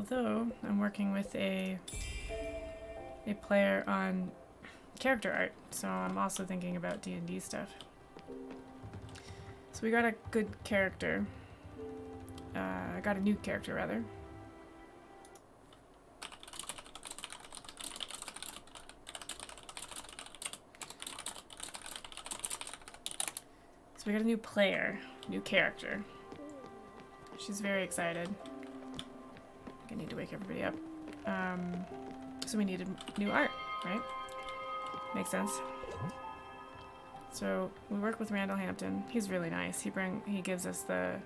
Although I'm working with a player on character art, so I'm also thinking about D&D stuff. So we got a good character. I got a new character, rather. So we got a new player, new character. She's very excited. I need to wake everybody up. So we needed new art, right? Makes sense. So we work with Randall Hampton. He's really nice. He gives us the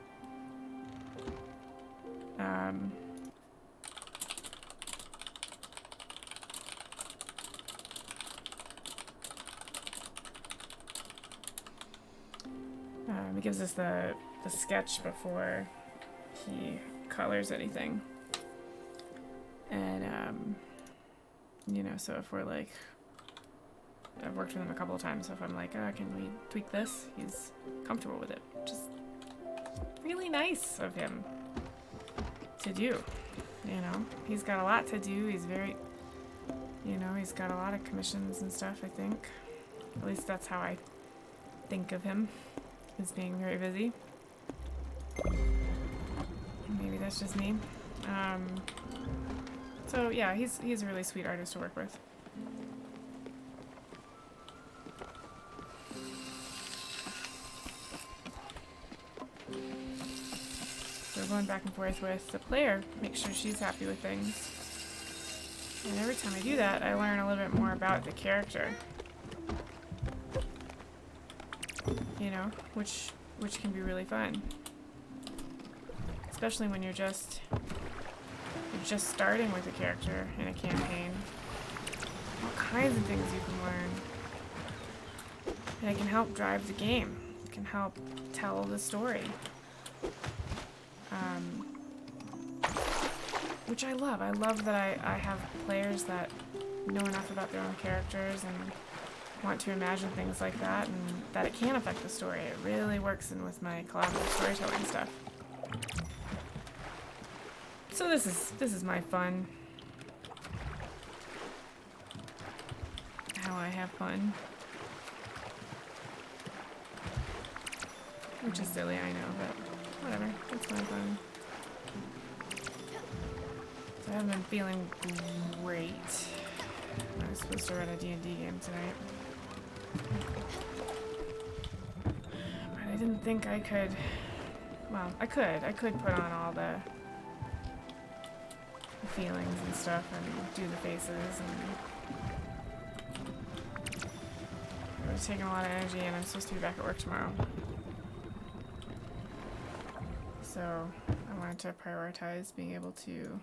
he gives us the sketch before he colors anything. And you know, so if we're like, I've worked with him a couple of times, so if I'm like, can we tweak this? He's comfortable with it. Just really nice of him to do, you know? He's got a lot to do. He's very, you know, he's got a lot of commissions and stuff, I think. At least that's how I think of him, as being very busy. Maybe that's just me. So yeah, he's a really sweet artist to work with. So we're going back and forth with the player, make sure she's happy with things. And every time I do that, I learn a little bit more about the character. You know, which can be really fun. Especially when you're just starting with a character in a campaign. All kinds of things you can learn. And it can help drive the game. It can help tell the story. Which I love. I love that I have players that know enough about their own characters and want to imagine things like that, and that it can affect the story. It really works in with my collaborative storytelling stuff. So this is my fun. How I have fun. Which is silly, I know, but whatever. It's my fun. So I haven't been feeling great. I was supposed to run a D&D game tonight. But I didn't think I could. Well, I could put on all the feelings and stuff and do the faces, and it was taking a lot of energy, and I'm supposed to be back at work tomorrow. So I wanted to prioritize being able to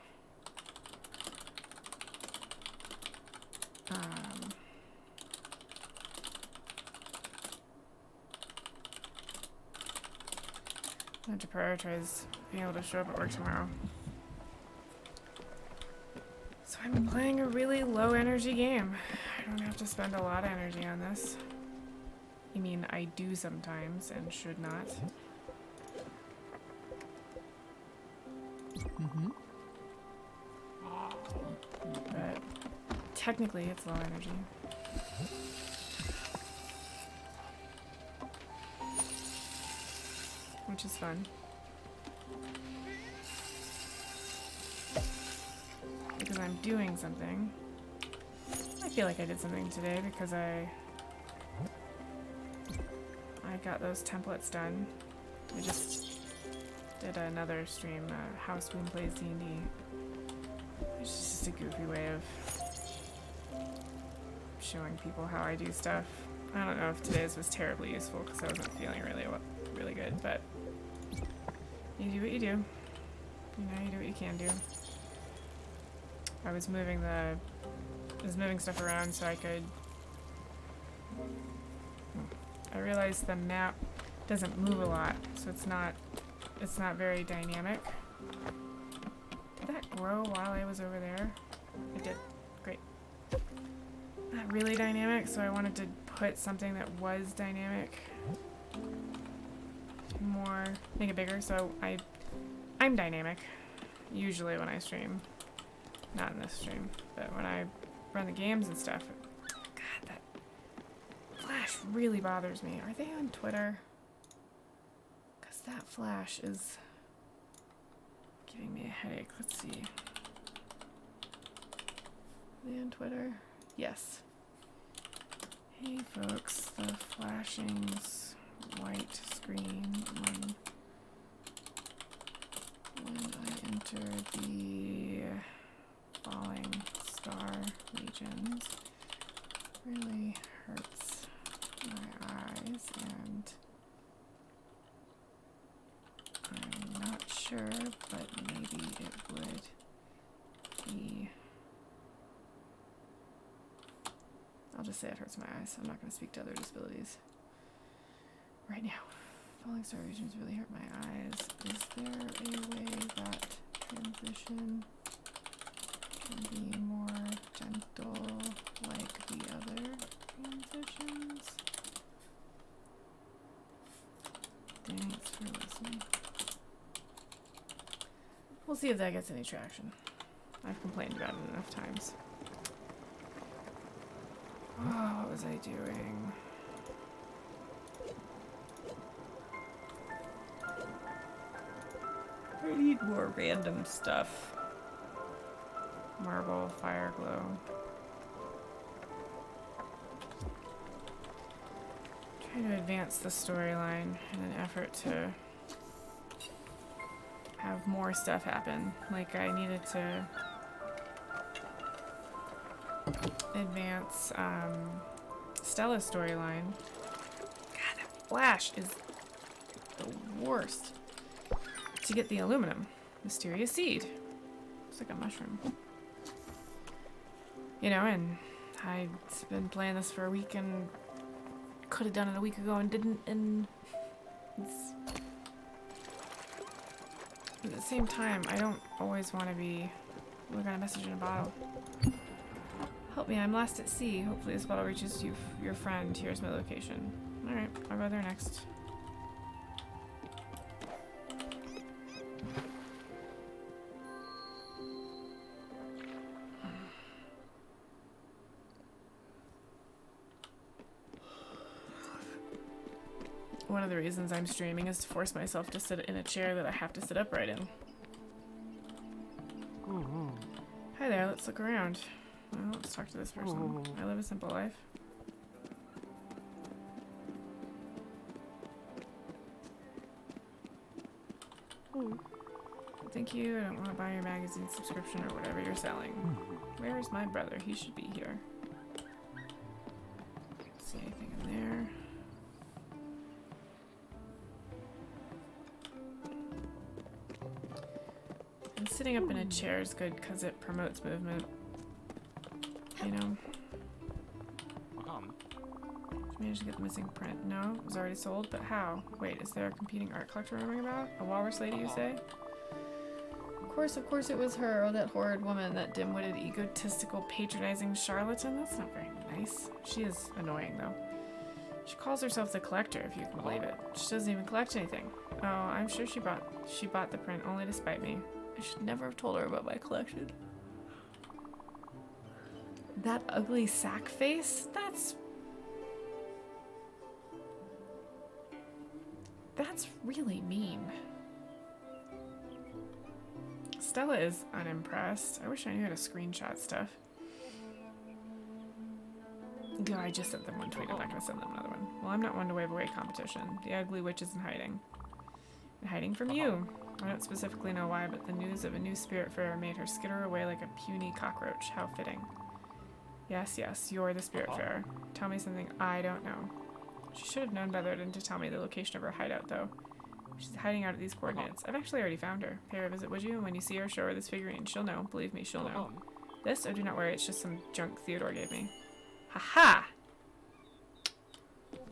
being able to show up at work tomorrow. So I'm playing a really low energy game. I don't have to spend a lot of energy on this. I mean, I do sometimes and should not. But technically it's low energy. Which is fun. Because I'm doing something. I feel like I did something today because I got those templates done. I just did another stream, House Boom Plays D&D. It's just a goofy way of showing people how I do stuff. I don't know if today's was terribly useful because I wasn't feeling really good, but you do what you do. You know, you do what you can do. I was moving stuff around so I could. I realized the map doesn't move a lot, so it's not very dynamic. Did that grow while I was over there? It did. Great. Not really dynamic, so I wanted to put something that was dynamic. More, make it bigger, so I'm dynamic. Usually when I stream. Not in this stream, but when I run the games and stuff. God, that flash really bothers me. Are they on Twitter? Because that flash is giving me a headache. Let's see. Are they on Twitter? Yes. Hey folks, the flashing's white screen when I enter the falling star regions really hurts my eyes, and I'm not sure, but maybe it would be. I'll just say it hurts my eyes. I'm not going to speak to other disabilities right now. Falling star regions really hurt my eyes. Is there a way that transition can be more gentle like the other transitions? Thanks for listening. We'll see if that gets any traction. I've complained about it enough times. Oh, what was I doing? I need more random stuff. Marble, fire glow. Trying to advance the storyline in an effort to have more stuff happen. Like I needed to advance Stella's storyline. God, that flash is the worst. To get the aluminum. Mysterious seed. Looks like a mushroom. You know, and I've been playing this for a week and could have done it a week ago and didn't, and it's, at the same time, I don't always want to be looking at a message in a bottle. Help me, I'm lost at sea. Hopefully this bottle reaches you, your friend. Here's my location. Alright, I'll go there next. One of the reasons I'm streaming is to force myself to sit in a chair that I have to sit upright in. Hi there, let's look around. Well, let's talk to this person. I live a simple life. Thank you, I don't want to buy your magazine subscription or whatever you're selling. Where is my brother? He should be here. Don't see anything in there. And sitting up in a chair is good because it promotes movement. You know? Did you manage to get the missing print? No, it was already sold, but how? Wait, is there a competing art collector roaming about? A walrus lady, you say? Of course it was her. Oh, that horrid woman, that dim-witted, egotistical, patronizing charlatan. That's not very nice. She is annoying, though. She calls herself the collector, if you can believe it. She doesn't even collect anything. Oh, I'm sure she bought the print only to spite me. I should never have told her about my collection. That ugly sack face? That's really mean. Stella is unimpressed. I wish I knew how to screenshot stuff. God, I just sent them one tweet. I'm not going to send them another one. Well, I'm not one to wave away competition. The ugly witch is in hiding. And hiding from you. I don't specifically know why, but the news of a new Spiritfarer made her skitter away like a puny cockroach. How fitting. Yes, you're the Spiritfarer. Tell me something I don't know. She should have known better than to tell me the location of her hideout, though. She's hiding out at these coordinates. I've actually already found her. Pay her a visit, would you? And when you see her, show her this figurine. She'll know. Believe me, she'll know. This? Oh, do not worry. It's just some junk Theodore gave me. Ha-ha!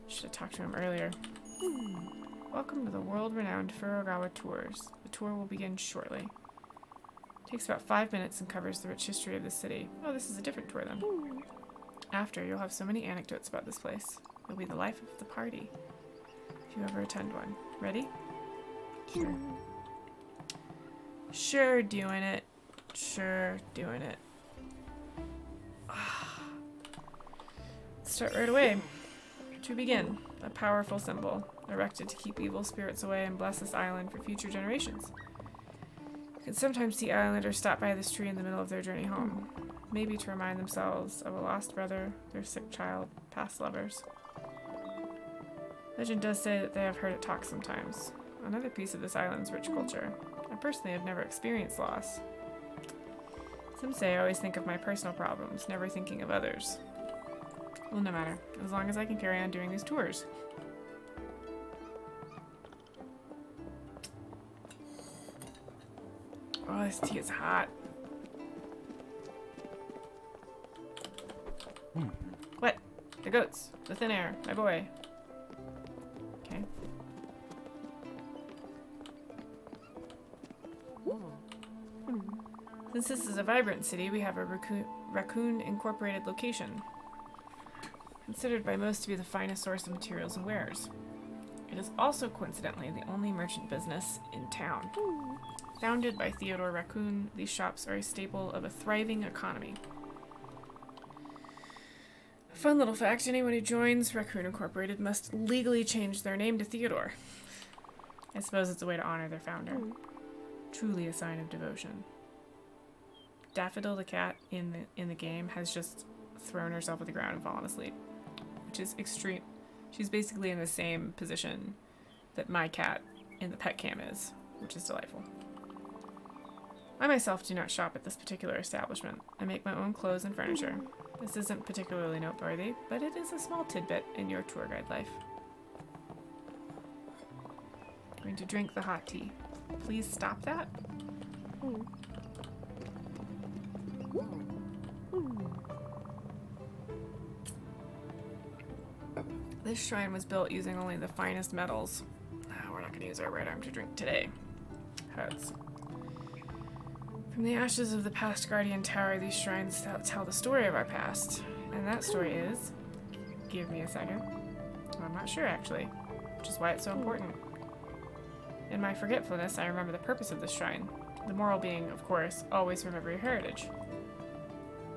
Should have talked to him earlier. Welcome to the world-renowned Furugawa Tours. The tour will begin shortly. Takes about 5 minutes and covers the rich history of the city. Oh, this is a different tour then. After, you'll have so many anecdotes about this place. You'll be the life of the party. If you ever attend one. Ready? Sure. Sure, doing it. Sure, doing it. Start right away. To begin, a powerful symbol, erected to keep evil spirits away and bless this island for future generations. You can sometimes see islanders stop by this tree in the middle of their journey home, maybe to remind themselves of a lost brother, their sick child, past lovers. Legend does say that they have heard it talk sometimes, another piece of this island's rich culture. I personally have never experienced loss. Some say I always think of my personal problems, never thinking of others. Well, no matter, as long as I can carry on doing these tours. Oh, this tea is hot. What? The goats. The thin air. My boy. Okay. Since this is a vibrant city, we have a raccoon incorporated location, considered by most to be the finest source of materials and wares. It is also coincidentally the only merchant business in town. Founded by Theodore Raccoon, these shops are a staple of a thriving economy. A fun little fact, anyone who joins Raccoon Incorporated must legally change their name to Theodore. I suppose it's a way to honor their founder. Truly a sign of devotion. Daffodil the cat in the game has just thrown herself at the ground and fallen asleep, which is extreme. She's basically in the same position that my cat in the pet cam is, which is delightful. I myself do not shop at this particular establishment. I make my own clothes and furniture. This isn't particularly noteworthy, but it is a small tidbit in your tour guide life. I'm going to drink the hot tea. Please stop that. This shrine was built using only the finest metals. We're not going to use our right arm to drink today. Heads. From the ashes of the past guardian tower, these shrines tell the story of our past. And that story is... Give me a second. I'm not sure, actually. Which is why it's so important. In my forgetfulness, I remember the purpose of this shrine. The moral being, of course, always remember your heritage.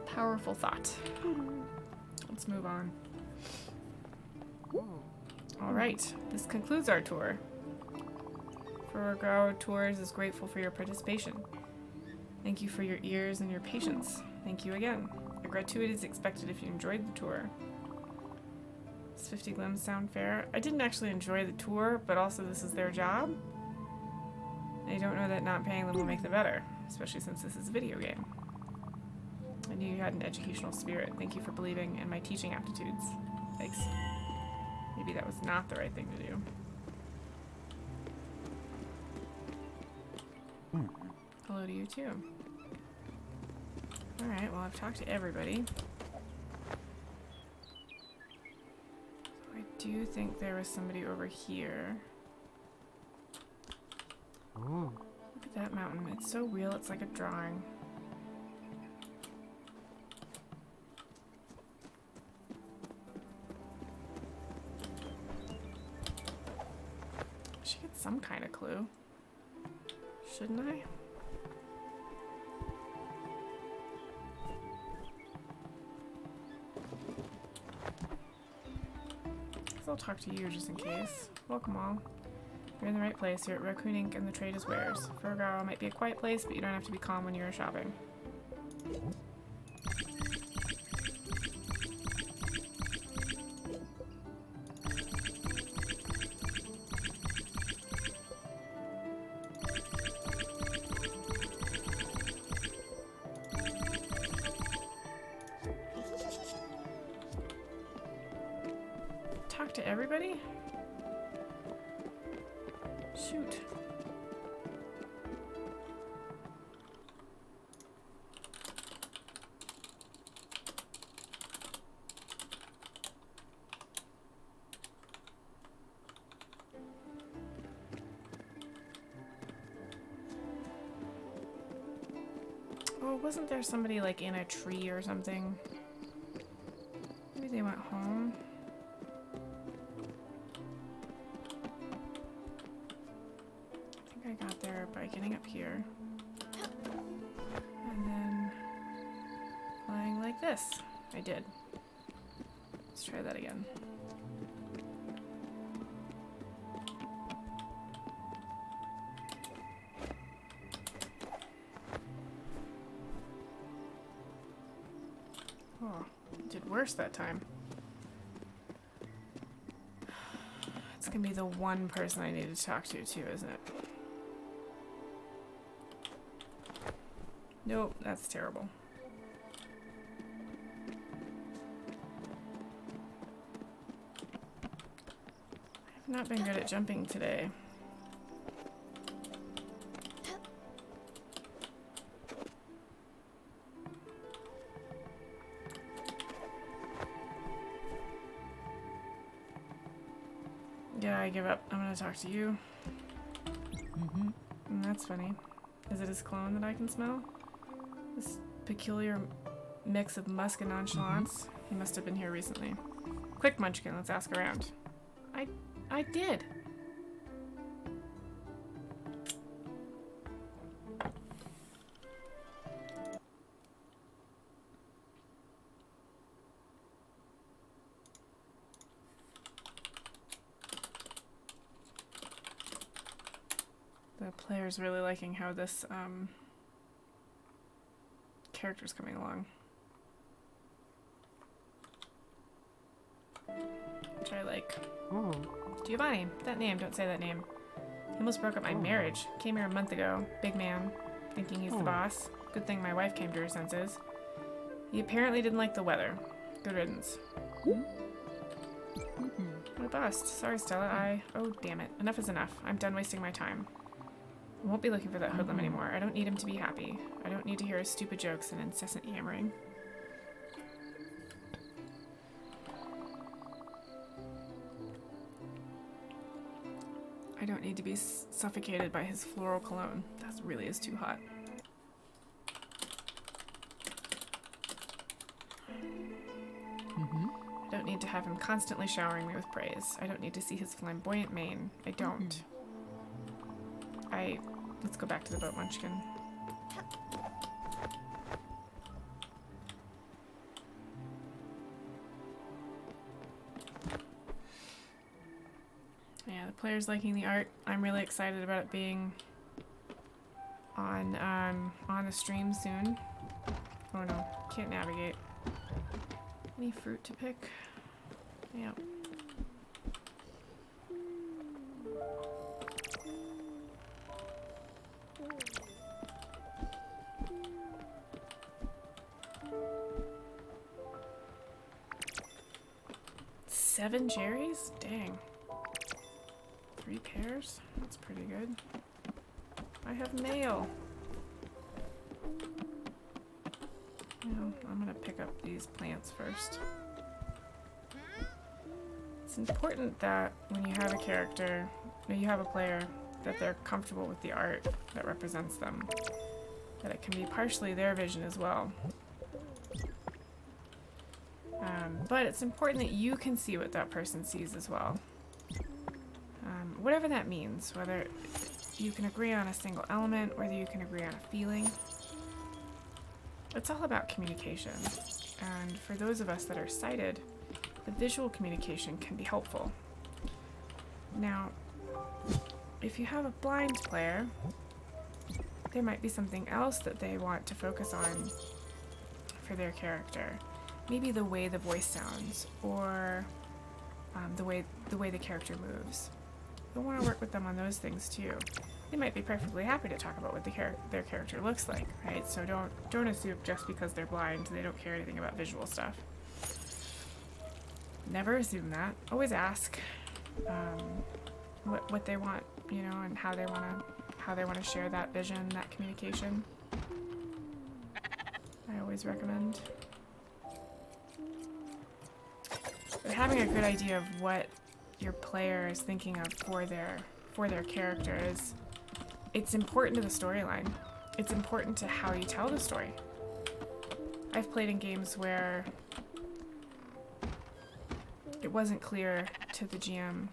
Powerful thought. Let's move on. Alright, this concludes our tour. Furagao Tours is grateful for your participation. Thank you for your ears and your patience. Thank you again. A gratuity is expected if you enjoyed the tour. Does 50 glims sound fair? I didn't actually enjoy the tour, but also this is their job. I don't know that not paying them will make them better, especially since this is a video game. I knew you had an educational spirit. Thank you for believing in my teaching aptitudes. Thanks. Maybe that was not the right thing to do. Hello to you too. Alright, well I've talked to everybody. So I do think there was somebody over here. Look at that mountain. It's so real, it's like a drawing. I should get some kind of clue. Shouldn't I? I'll talk to you just in case. Welcome all. You're in the right place. You're at Raccoon Inc. and the trade is wares. Furagao might be a quiet place, but you don't have to be calm when you're shopping. Talk to everybody? Shoot. Oh, wasn't there somebody like in a tree or something? Maybe they went home. I got there by getting up here. this. I did. Let's try that again. Oh, did worse that time. It's gonna be the one person I need to talk to too, isn't it? Nope, that's terrible. I've not been good at jumping today. Yeah, I give up. I'm gonna talk to you. That's funny. Is it his clone that I can smell? This peculiar mix of musk and nonchalance. He must have been here recently. Quick, Munchkin, let's ask around. I did. The player's really liking how this character's coming along. Which I like. Giovanni, that name, don't say that name. He almost broke up my marriage. Came here a month ago. Big man, thinking he's the boss. Good thing my wife came to her senses. He apparently didn't like the weather. Good riddance. What a bust. Sorry, Stella, oh, damn it. Enough is enough. I'm done wasting my time. I won't be looking for that hoodlum anymore. I don't need him to be happy. I don't need to hear his stupid jokes and incessant yammering. I don't need to be suffocated by his floral cologne. That really is too hot. I don't need to have him constantly showering me with praise. I don't need to see his flamboyant mane. I don't. Let's go back to the boat, Munchkin. Yeah, the player's liking the art. I'm really excited about it being on the stream soon. Oh no, can't navigate. Any fruit to pick? Yep. Seven cherries? Dang. 3 pears? That's pretty good. I have mail. No, I'm gonna pick up these plants first. It's important that when you have a character, when you have a player, that they're comfortable with the art that represents them. That it can be partially their vision as well. But it's important that you can see what that person sees as well. Whatever that means, whether you can agree on a single element, whether you can agree on a feeling. It's all about communication. And for those of us that are sighted, the visual communication can be helpful. Now, if you have a blind player, there might be something else that they want to focus on for their character. Maybe the way the voice sounds, or the way the character moves. You'll want to work with them on those things too. They might be perfectly happy to talk about what their character looks like, right? So don't assume just because they're blind they don't care anything about visual stuff. Never assume that. Always ask what they want, you know, and how they want to share that vision, that communication. I always recommend. But having a good idea of what your player is thinking of for their character is, it's important to the storyline. It's important to how you tell the story. I've played in games where it wasn't clear to the GM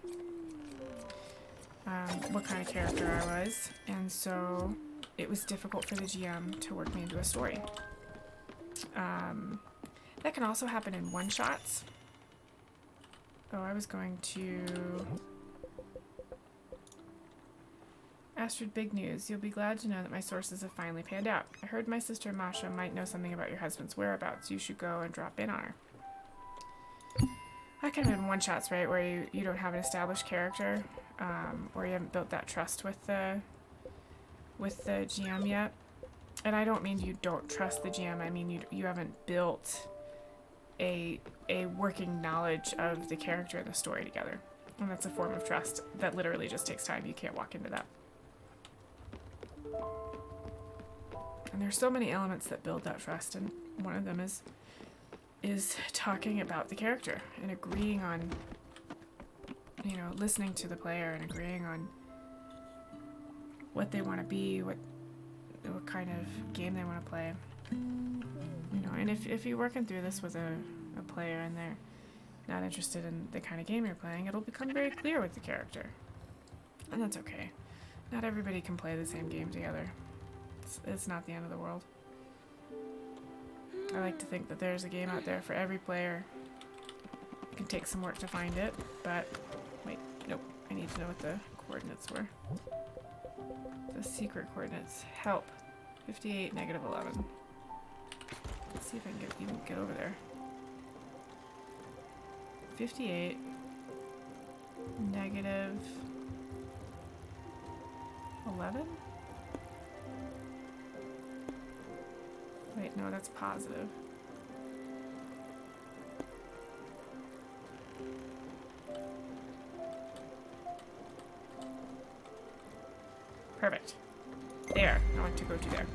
what kind of character I was, and so it was difficult for the GM to work me into a story. That can also happen in one-shots. Oh, I was going to... Astrid, big news. You'll be glad to know that my sources have finally panned out. I heard my sister Masha might know something about your husband's whereabouts. You should go and drop in on her. I kind of in one-shots, right, where you don't have an established character, or you haven't built that trust with the GM yet. And I don't mean you don't trust the GM. I mean you haven't built a working knowledge of the character and the story together. And that's a form of trust that literally just takes time. You can't walk into that. And there's so many elements that build that trust, and one of them is talking about the character and agreeing on, you know, listening to the player and agreeing on what they want to be, what kind of game they want to play. You know, and if you're working through this with a player and they're not interested in the kind of game you're playing, it'll become very clear with the character. And that's okay. Not everybody can play the same game together. It's not the end of the world. I like to think that there's a game out there for every player. It can take some work to find it, but wait, nope. I need to know what the coordinates were. The secret coordinates. Help. 58, negative 11. Let's see if I can even get over there. 58, negative 11? Wait, no, that's positive. Perfect. There. I want to go to there.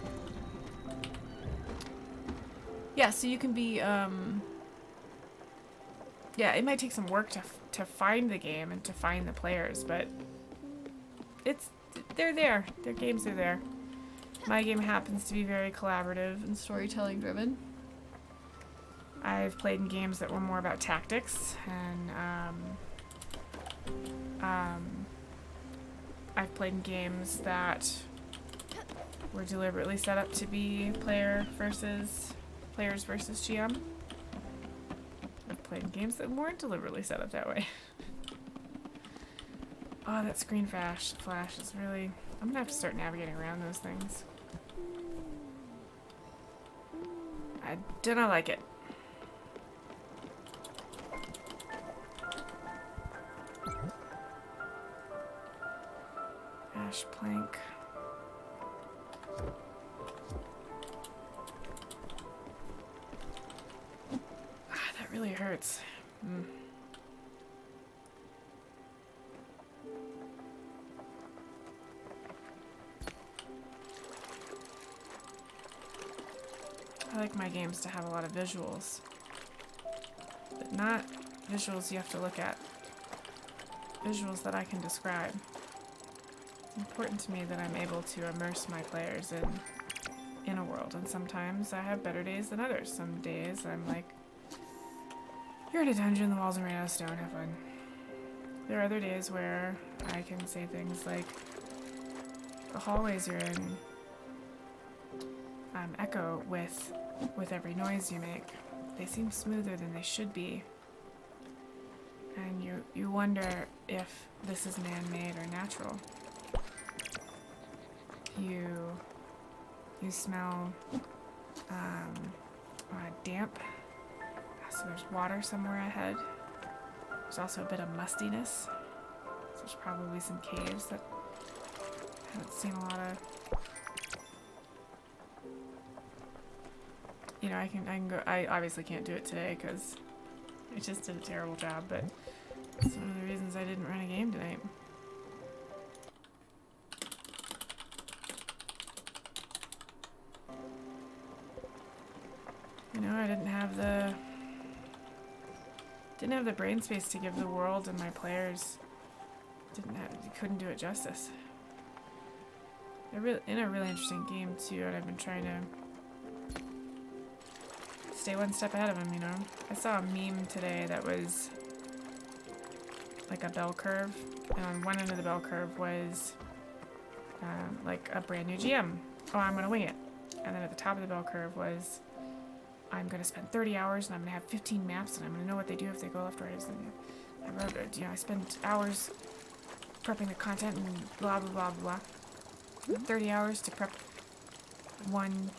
Yeah, so you can be, yeah, it might take some work to find the game and to find the players, but they're there. Their games are there. My game happens to be very collaborative and storytelling driven. I've played in games that were more about tactics, and I've played in games that were deliberately set up to be players versus GM. I've played in games that weren't deliberately set up that way. Oh, that screen flash is really... I'm gonna have to start navigating around those things. I do not like it. Ash plank. Ah, that really hurts. I like my games to have a lot of visuals, but not visuals you have to look at. Visuals that I can describe. It's important to me that I'm able to immerse my players in a world, and sometimes I have better days than others. Some days I'm like, you're in a dungeon, the walls are made out of stone, have fun. There are other days where I can say things like, the hallways you're in echo with every noise you make. They seem smoother than they should be. And you wonder if this is man-made or natural. You smell damp. So there's water somewhere ahead. There's also a bit of mustiness. So there's probably some caves that I haven't seen a lot of. You know, I can go. I obviously can't do it today because I just did a terrible job, but it's one of the reasons I didn't run a game tonight. You know, I didn't have the brain space to give the world, and my players couldn't do it justice. They're in a really interesting game too, and I've been trying to stay one step ahead of them, you know. I saw a meme today that was like a bell curve, and on one end of the bell curve was like a brand new GM. Oh, I'm gonna wing it. And then at the top of the bell curve was, I'm going to spend 30 hours and I'm going to have 15 maps and I'm going to know what they do if they go left or right. And I wrote it, I spent hours prepping the content and blah, blah, blah, blah. 30 hours to prep one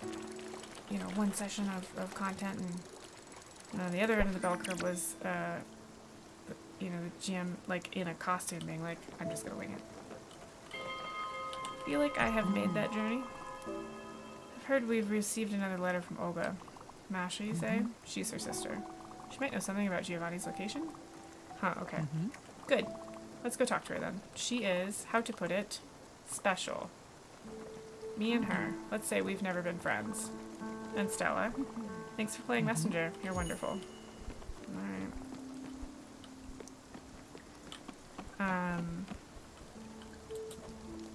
session of content, and on the other end of the bell curve was, the GM, like, in a costume being like, I'm just gonna wing it. I feel like I have made that journey. I've heard we've received another letter from Olga. Masha, you say? She's her sister. She might know something about Giovanni's location? Huh, okay. Good. Let's go talk to her then. She is, how to put it, special. Me and her. Let's say we've never been friends. And Stella. Thanks for playing Messenger. You're wonderful. Alright.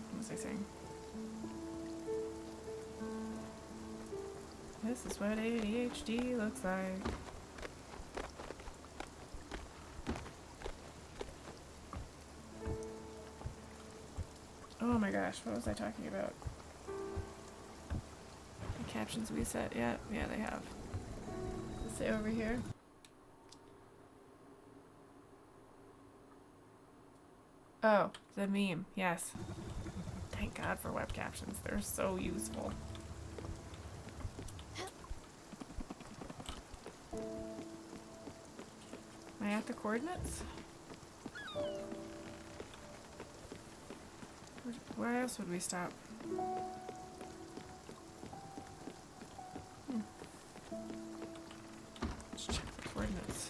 What was I saying? This is what ADHD looks like. Oh my gosh, what was I talking about? The captions we set yet? Yeah, they have. Let's say over here. Oh, the meme, yes. Thank God for web captions, they're so useful. Am I at the coordinates? Where else would we stop? Let's check the coordinates.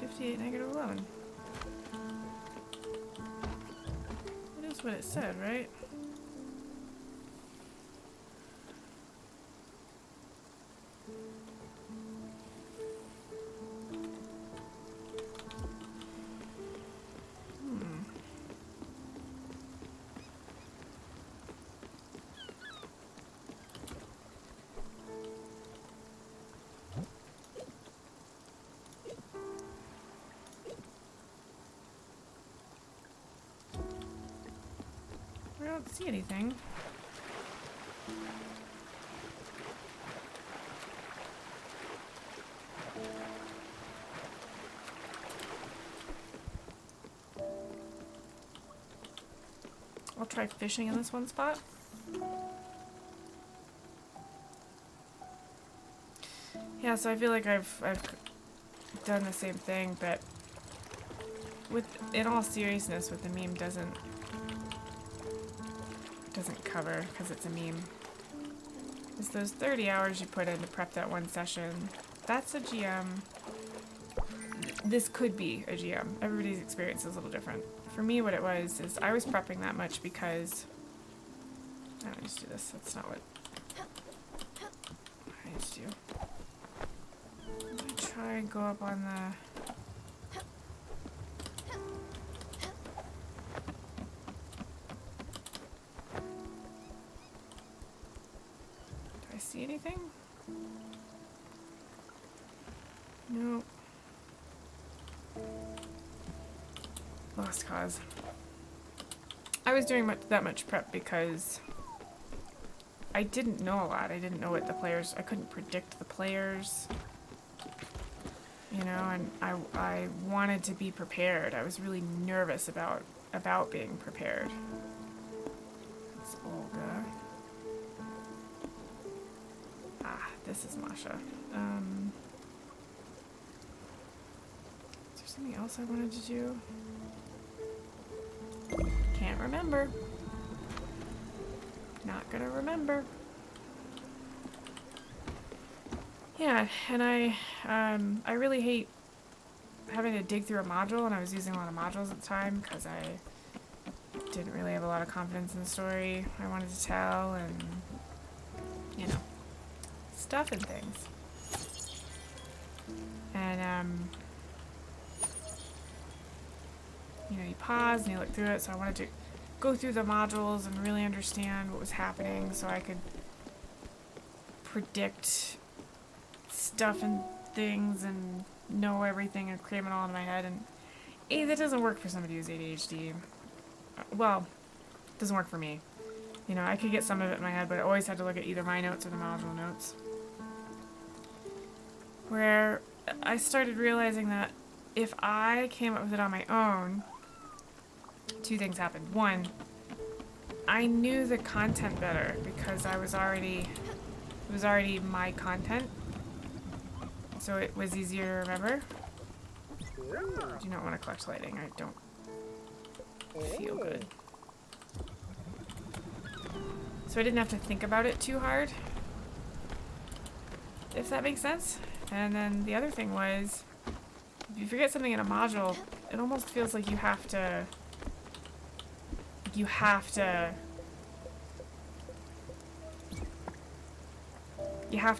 58, -11. That is what it said, right? I don't see anything. I'll try fishing in this one spot. Yeah, so I feel like I've done the same thing, but in all seriousness, what the meme doesn't cover, because it's a meme, is those 30 hours you put in to prep that one session. That's a GM. This could be a GM. Everybody's experience is a little different. For me, what it was is I was prepping that much because I don't need to do this. That's not what I need to do. I'm gonna try and go up on the see anything? No. Lost cause. I was doing that much prep because I didn't know a lot. I didn't know what the players... I couldn't predict the players. You know, and I wanted to be prepared. I was really nervous about being prepared. That's Olga. This is Masha. Is there something else I wanted to do? Can't remember. Not gonna remember. Yeah, and I really hate having to dig through a module, and I was using a lot of modules at the time because I didn't really have a lot of confidence in the story I wanted to tell, and you know, stuff and things. And you know, you pause and you look through it, so I wanted to go through the modules and really understand what was happening so I could predict stuff and things and know everything and cram it all in my head. And that doesn't work for somebody who's ADHD. Well, it doesn't work for me. You know, I could get some of it in my head, but I always had to look at either my notes or the module notes. Where I started realizing that if I came up with it on my own, two things happened. One, I knew the content better because it was already my content. So it was easier to remember. I do not want to collect lighting. I don't feel good. So I didn't have to think about it too hard. If that makes sense. And then the other thing was, if you forget something in a module, it almost feels like you have to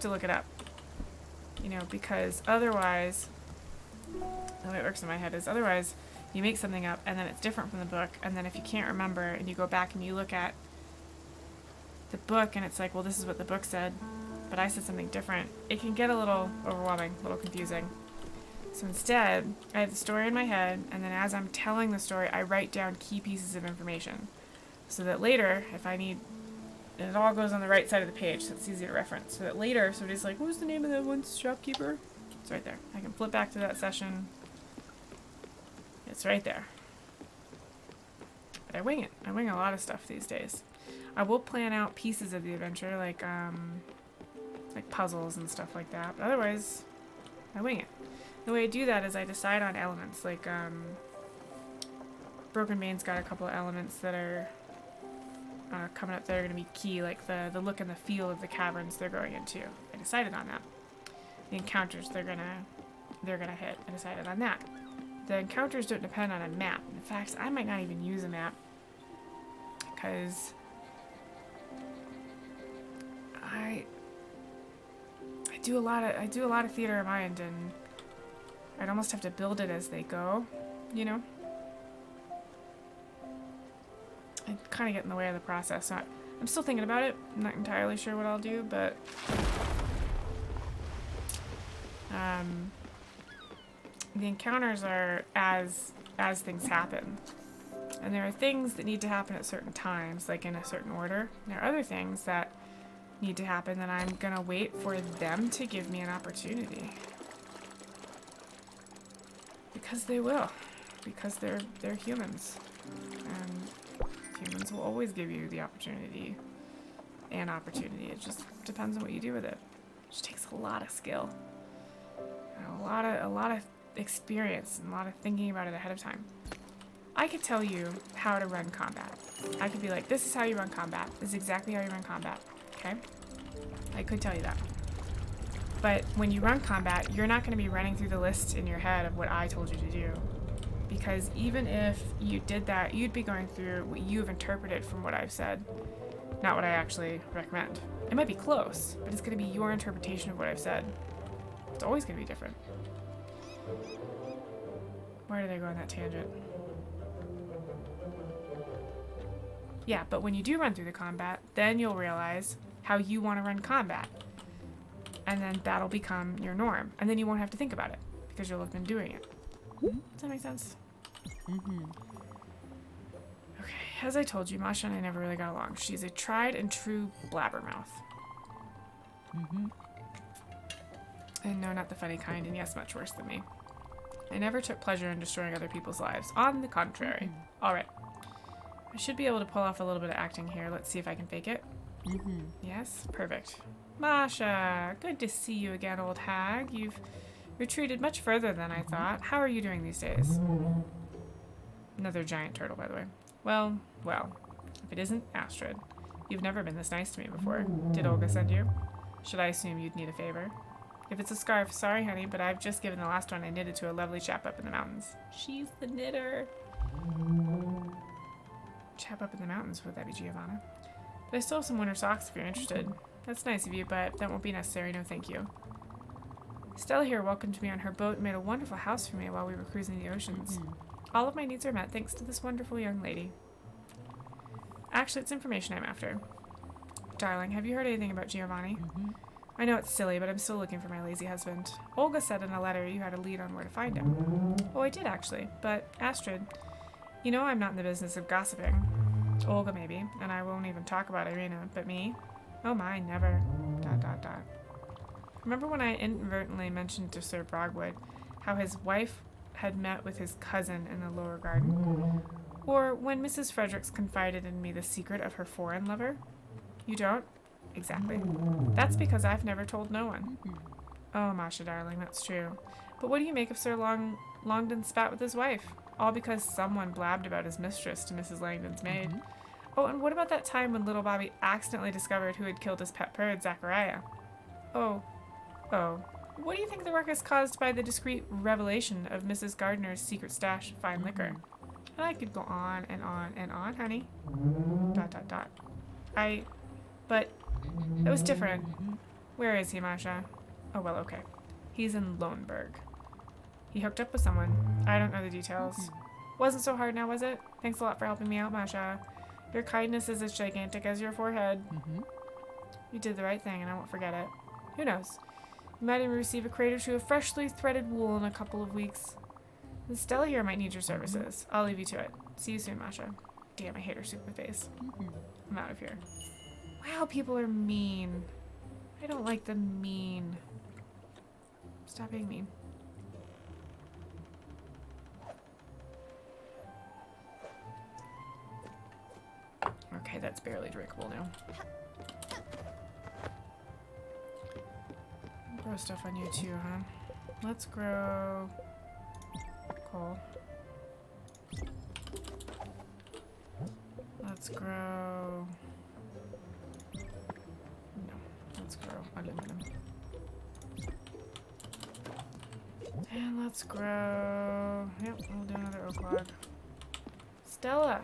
look it up. You know, because otherwise, the way it works in my head is otherwise you make something up and then it's different from the book, and then if you can't remember and you go back and you look at the book and it's like, well, this is what the book said, but I said something different, it can get a little overwhelming, a little confusing. So instead, I have the story in my head, and then as I'm telling the story, I write down key pieces of information so that later, if I need, and it all goes on the right side of the page, so it's easy to reference. So that later, somebody's like, what was the name of the one shopkeeper? It's right there. I can flip back to that session. It's right there. But I wing it. I wing a lot of stuff these days. I will plan out pieces of the adventure, like puzzles and stuff like that. But otherwise, I wing it. The way I do that is I decide on elements. Like, Broken Bane's got a couple of elements that are coming up that are going to be key, like the look and the feel of the caverns they're going into. I decided on that. The encounters they're gonna hit. I decided on that. The encounters don't depend on a map. In fact, I might not even use a map because I do a lot of theater of mind, and I'd almost have to build it as they go, you know? I kind of get in the way of the process. So I'm still thinking about it. I'm not entirely sure what I'll do, but the encounters are as things happen. And there are things that need to happen at certain times, like in a certain order. And there are other things that need to happen that I'm gonna wait for them to give me an opportunity. Because they will. Because they're humans. And humans will always give you the opportunity. An opportunity. It just depends on what you do with it. It just takes a lot of skill. And a lot of experience and a lot of thinking about it ahead of time. I could tell you how to run combat. I could be like, this is how you run combat. This is exactly how you run combat. Okay? I could tell you that. But when you run combat, you're not going to be running through the list in your head of what I told you to do. Because even if you did that, you'd be going through what you've interpreted from what I've said, not what I actually recommend. It might be close, but it's going to be your interpretation of what I've said. It's always going to be different. Where did I go on that tangent? Yeah, but when you do run through the combat, then you'll realize how you want to run combat. And then that'll become your norm. And then you won't have to think about it, because you'll have been doing it. Does that make sense? Mm-hmm. Okay, as I told you, Masha and I never really got along. She's a tried and true blabbermouth. Mm-hmm. And no, not the funny kind, and yes, much worse than me. I never took pleasure in destroying other people's lives. On the contrary. Mm-hmm. Alright. I should be able to pull off a little bit of acting here. Let's see if I can fake it. Mm-hmm. Yes? Perfect. Masha, good to see you again, old hag. You've retreated much further than I thought. How are you doing these days? Another giant turtle, by the way. Well. If it isn't Astrid. You've never been this nice to me before. Did Olga send you? Should I assume you'd need a favor? If it's a scarf, sorry, honey, but I've just given the last one I knitted to a lovely chap up in the mountains. She's the knitter. Chap up in the mountains, would that be Giovanna? But I still have some winter socks if you're interested. That's nice of you, but that won't be necessary, no thank you. Stella here welcomed me on her boat and made a wonderful house for me while we were cruising the oceans. All of my needs are met thanks to this wonderful young lady. Actually, it's information I'm after. Darling, have you heard anything about Giovanni? I know it's silly, but I'm still looking for my lazy husband. Olga said in a letter you had a lead on where to find him. Oh, I did actually, but Astrid, you know I'm not in the business of gossiping. Olga maybe, and I won't even talk about Irina, but me? Oh my, never. ... Remember when I inadvertently mentioned to Sir Brogwood how his wife had met with his cousin in the lower garden? Or when Mrs. Fredericks confided in me the secret of her foreign lover? You don't? Exactly. That's because I've never told no one. Oh, Masha, darling, that's true. But what do you make of Sir Longdon's spat with his wife? All because someone blabbed about his mistress to Mrs. Langdon's maid. Oh, and what about that time when little Bobby accidentally discovered who had killed his pet bird, Zachariah? Oh. What do you think the ruckus caused by the discreet revelation of Mrs. Gardner's secret stash of fine liquor? And I could go on and on and on, honey. ... But it was different. Where is he, Masha? Oh, well, okay. He's in Loneburg. He hooked up with someone. I don't know the details. Wasn't so hard now, was it? Thanks a lot for helping me out, Masha. Your kindness is as gigantic as your forehead. You did the right thing, and I won't forget it. Who knows? You might even receive a crate or two of freshly threaded wool in a couple of weeks. And Stella here might need your services. I'll leave you to it. See you soon, Masha. Damn, I hate her stupid face. I'm out of here. Wow, people are mean. I don't like them mean. Stop being mean. Okay, that's barely drinkable now. Grow stuff on you too, huh? Let's grow coal. Let's grow... No, let's grow aluminum. And let's grow... Yep, we'll do another oak log. Stella!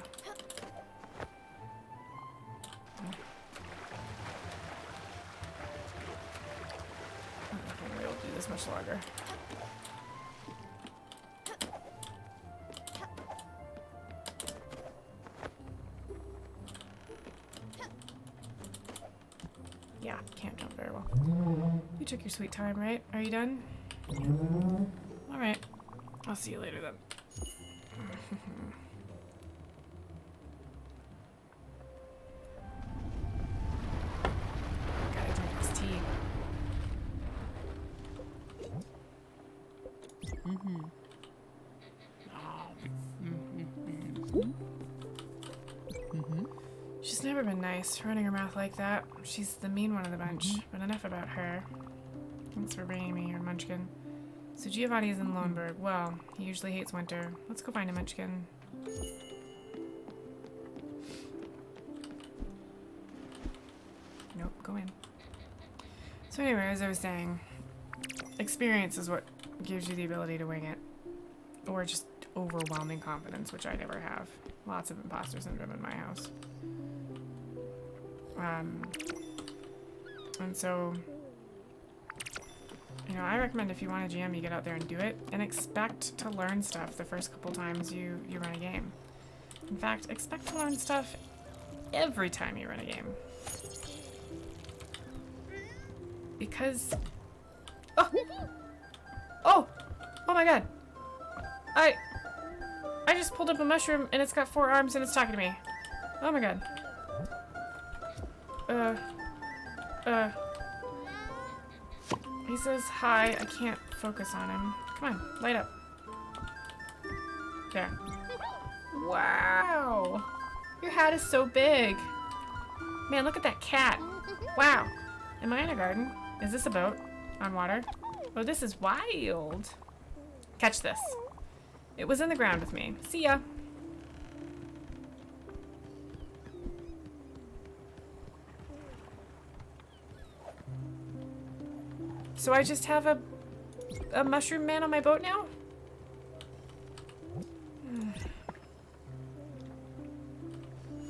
I don't think we'll do this much longer. Yeah, can't jump very well. You took your sweet time, right? Are you done? Alright. I'll see you later then. Gotta drink this tea. She's never been nice, running her mouth like that. She's the mean one of the bunch, but enough about her. Thanks for bringing me your munchkin. So Giovanni is in Loneburg. Well, he usually hates winter. Let's go find a munchkin. Nope, go in. So anyway, as I was saying, experience is what gives you the ability to wing it. Or just overwhelming confidence, which I never have. Lots of imposter syndrome in my house. And so, you know, I recommend if you want a GM, you get out there and do it, and expect to learn stuff the first couple times you run a game. In fact, expect to learn stuff every time you run a game. Because... Oh my god! I just pulled up a mushroom and it's got 4 arms and it's talking to me. Oh my god. He says hi. I can't focus on him. Come on, light up. There. Wow! Your hat is so big. Man, look at that cat. Wow. Am I in a garden? Is this a boat? On water? Oh, this is wild. Catch this. It was in the ground with me. See ya. So I just have a mushroom man on my boat now?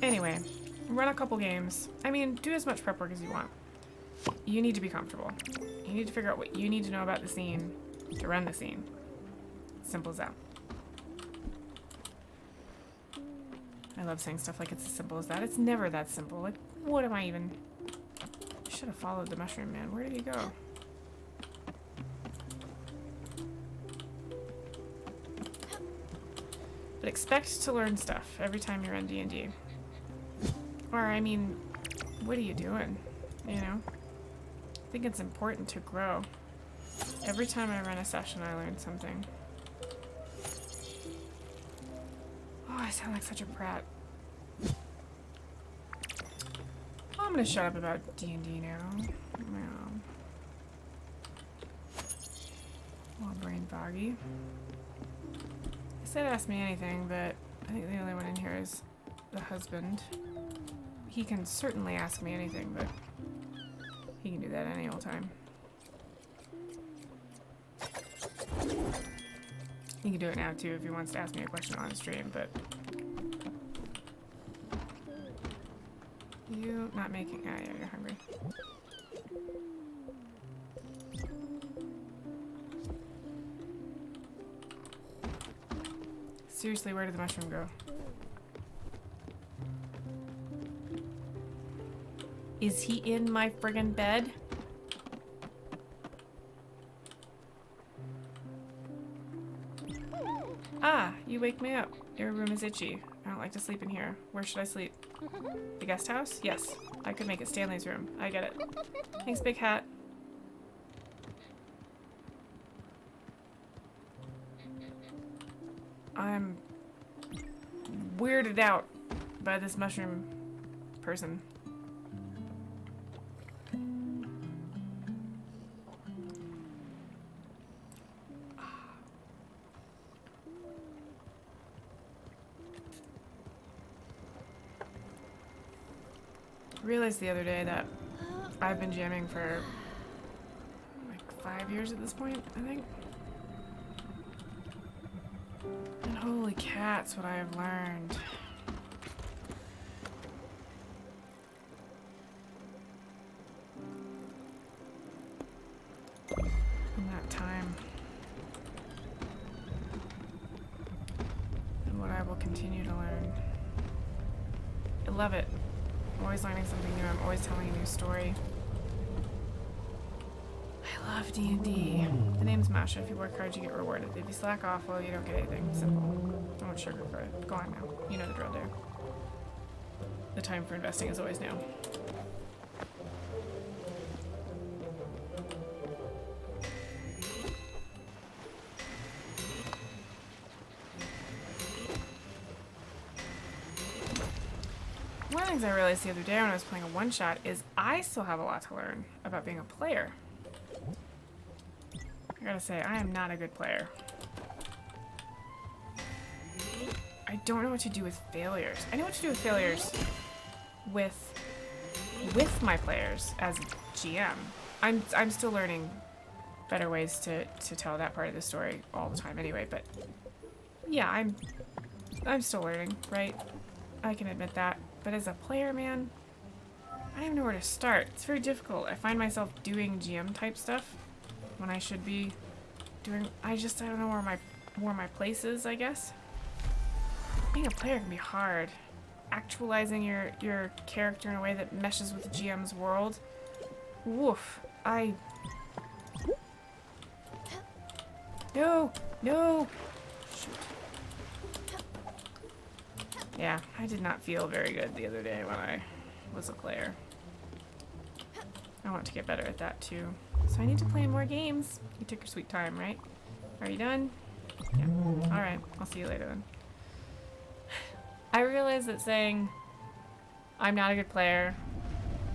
Anyway, run a couple games. I mean, do as much prep work as you want. You need to be comfortable. You need to figure out what you need to know about the scene to run the scene. Simple as that. I love saying stuff like it's as simple as that. It's never that simple. Like, what am I even... I should have followed the mushroom man. Where did he go? But expect to learn stuff every time you're on D&D. Or, I mean, what are you doing? You know? I think it's important to grow. Every time I run a session, I learn something. Oh, I sound like such a brat. I'm gonna shut up about D&D now. Well, brain foggy. He said ask me anything, but I think the only one in here is the husband. He can certainly ask me anything, but he can do that any old time. He can do it now too if he wants to ask me a question on stream, but you not making... Ah, yeah, you're hungry. Seriously, where did the mushroom go? Is he in my friggin' bed? Ah, you wake me up. Your room is itchy. I don't like to sleep in here. Where should I sleep? The guest house? Yes. I could make it Stanley's room. I get it. Thanks, Big Hat. I'm weirded out by this mushroom person. I realized the other day that I've been jamming for like 5 years at this point, I think. And holy cats, what I have learned. In that time. And what I will continue to learn. I love it. I'm always learning something new. I'm always telling a new story. I love D&D. The name's Masha. If you work hard, you get rewarded. If you slack off, well, you don't get anything. Simple. Don't sugarcoat it. Go on now. You know the drill there. The time for investing is always now. One of the things I realized the other day when I was playing a one-shot is I still have a lot to learn about being a player. I gotta say, I am not a good player. I don't know what to do with failures. I know what to do with failures with my players as a GM. I'm still learning better ways to tell that part of the story all the time anyway, but yeah, I'm still learning, right? I can admit that. But as a player, man, I don't even know where to start. It's very difficult. I find myself doing GM type stuff when I should be doing... I don't know where my place is, I guess. Being a player can be hard. Actualizing your character in a way that meshes with the GM's world. Woof. No! No! Shoot. Yeah, I did not feel very good the other day when I was a player. I want to get better at that too. So I need to play more games. You took your sweet time, right? Are you done? Yeah. Alright, I'll see you later then. I realized that saying I'm not a good player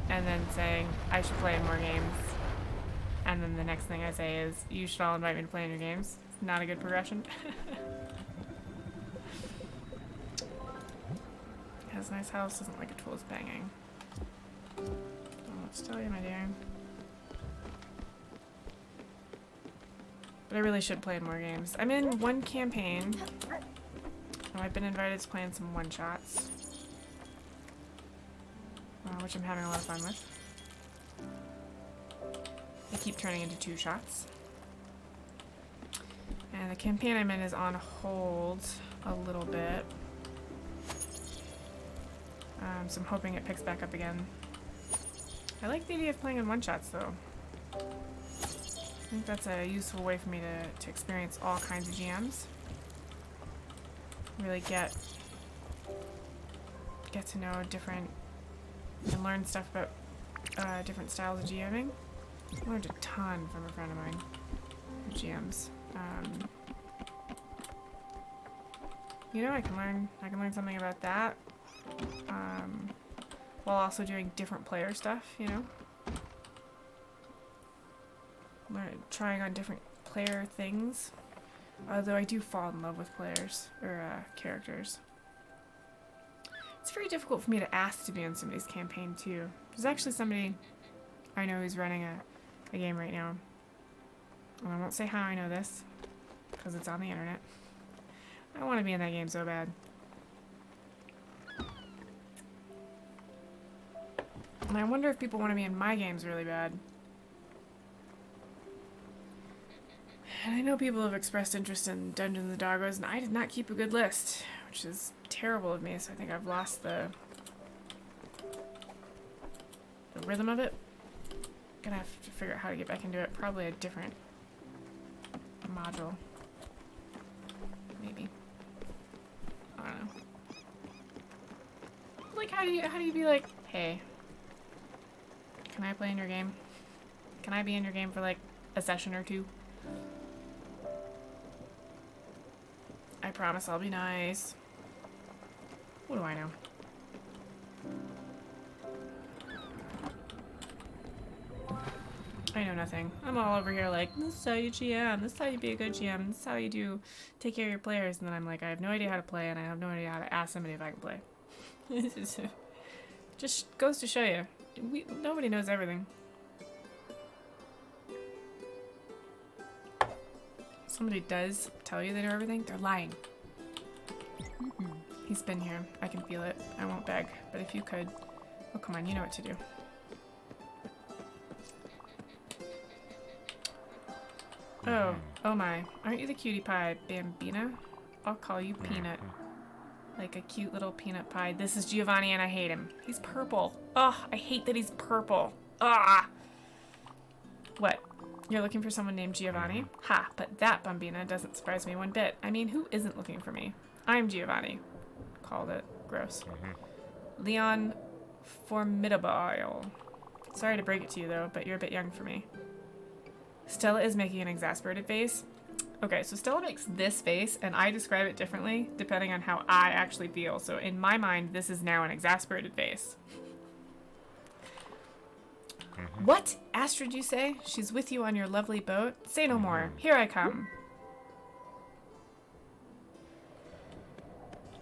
and then saying I should play more games and then the next thing I say is you should all invite me to play in your games. It's not a good progression. Has a nice house, doesn't like a tool's banging. I don't know what to tell you, my dear. But I really should play more games. I'm in one campaign. And I've been invited to play in some one-shots. Which I'm having a lot of fun with. They keep turning into two-shots. And the campaign I'm in is on hold a little bit. So I'm hoping it picks back up again. I like the idea of playing in one-shots, though. I think that's a useful way for me to experience all kinds of GMs. Really get to know different and learn stuff about different styles of GMing. I learned a ton from a friend of mine who GMs. You know, I can learn something about that while also doing different player stuff, you know? Trying on different player things. Although I do fall in love with players, or characters. It's very difficult for me to ask to be in somebody's campaign too. There's actually somebody I know who's running a game right now. And I won't say how I know this, because it's on the internet. I want to be in that game so bad. And I wonder if people want to be in my games really bad. And I know people have expressed interest in Dungeons and Dragons, and I did not keep a good list, which is terrible of me, so I think I've lost the rhythm of it. Gonna have to figure out how to get back into it. Probably a different module. Maybe. I don't know. Like, how do you be like, hey, can I play in your game? Can I be in your game for like a session or two? I promise I'll be nice. What do I know? I know nothing. I'm all over here like, this is how you GM, this is how you be a good GM, this is how you do take care of your players, and then I'm like, I have no idea how to play, and I have no idea how to ask somebody if I can play. Just goes to show you. Nobody knows everything. Somebody does tell you they know everything, they're lying. He's been here. I can feel it. I won't beg, but if you could... Oh, come on, you know what to do. Oh my. Aren't you the cutie pie, Bambina? I'll call you Peanut. Like a cute little peanut pie. This is Giovanni and I hate him. He's purple. Ugh, I hate that he's purple. Ah! What? You're looking for someone named Giovanni? Ha, but that Bambina doesn't surprise me one bit. I mean, who isn't looking for me? I'm Giovanni. Called it. Gross. Leon Formidable. Sorry to break it to you, though, but you're a bit young for me. Stella is making an exasperated face. Okay, so Stella makes this face, and I describe it differently depending on how I actually feel. So in my mind, this is now an exasperated face. What? Astrid, you say? She's with you on your lovely boat? Say no more. Here I come.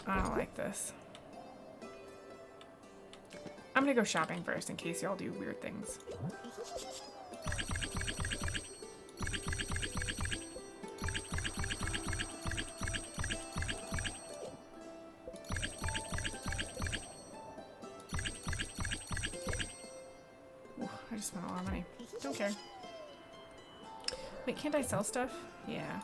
I don't like this. I'm gonna go shopping first in case y'all do weird things. Ooh, I just spent a lot of money. Don't care. Wait, can't I sell stuff? Yeah.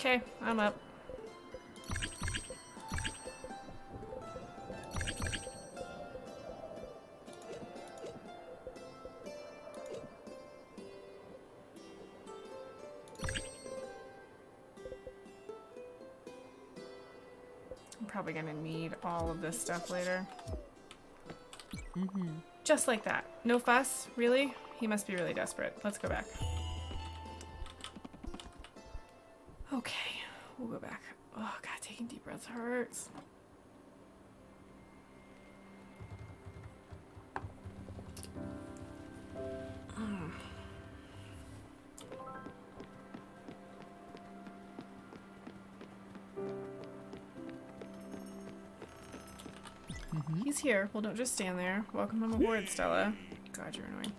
Okay, I'm up. I'm probably gonna need all of this stuff later. Just like that. No fuss? Really? He must be really desperate. Let's go back. Okay, we'll go back. Oh god, taking deep breaths hurts. He's here. Well, don't just stand there. Welcome him aboard, Stella. God, you're annoying.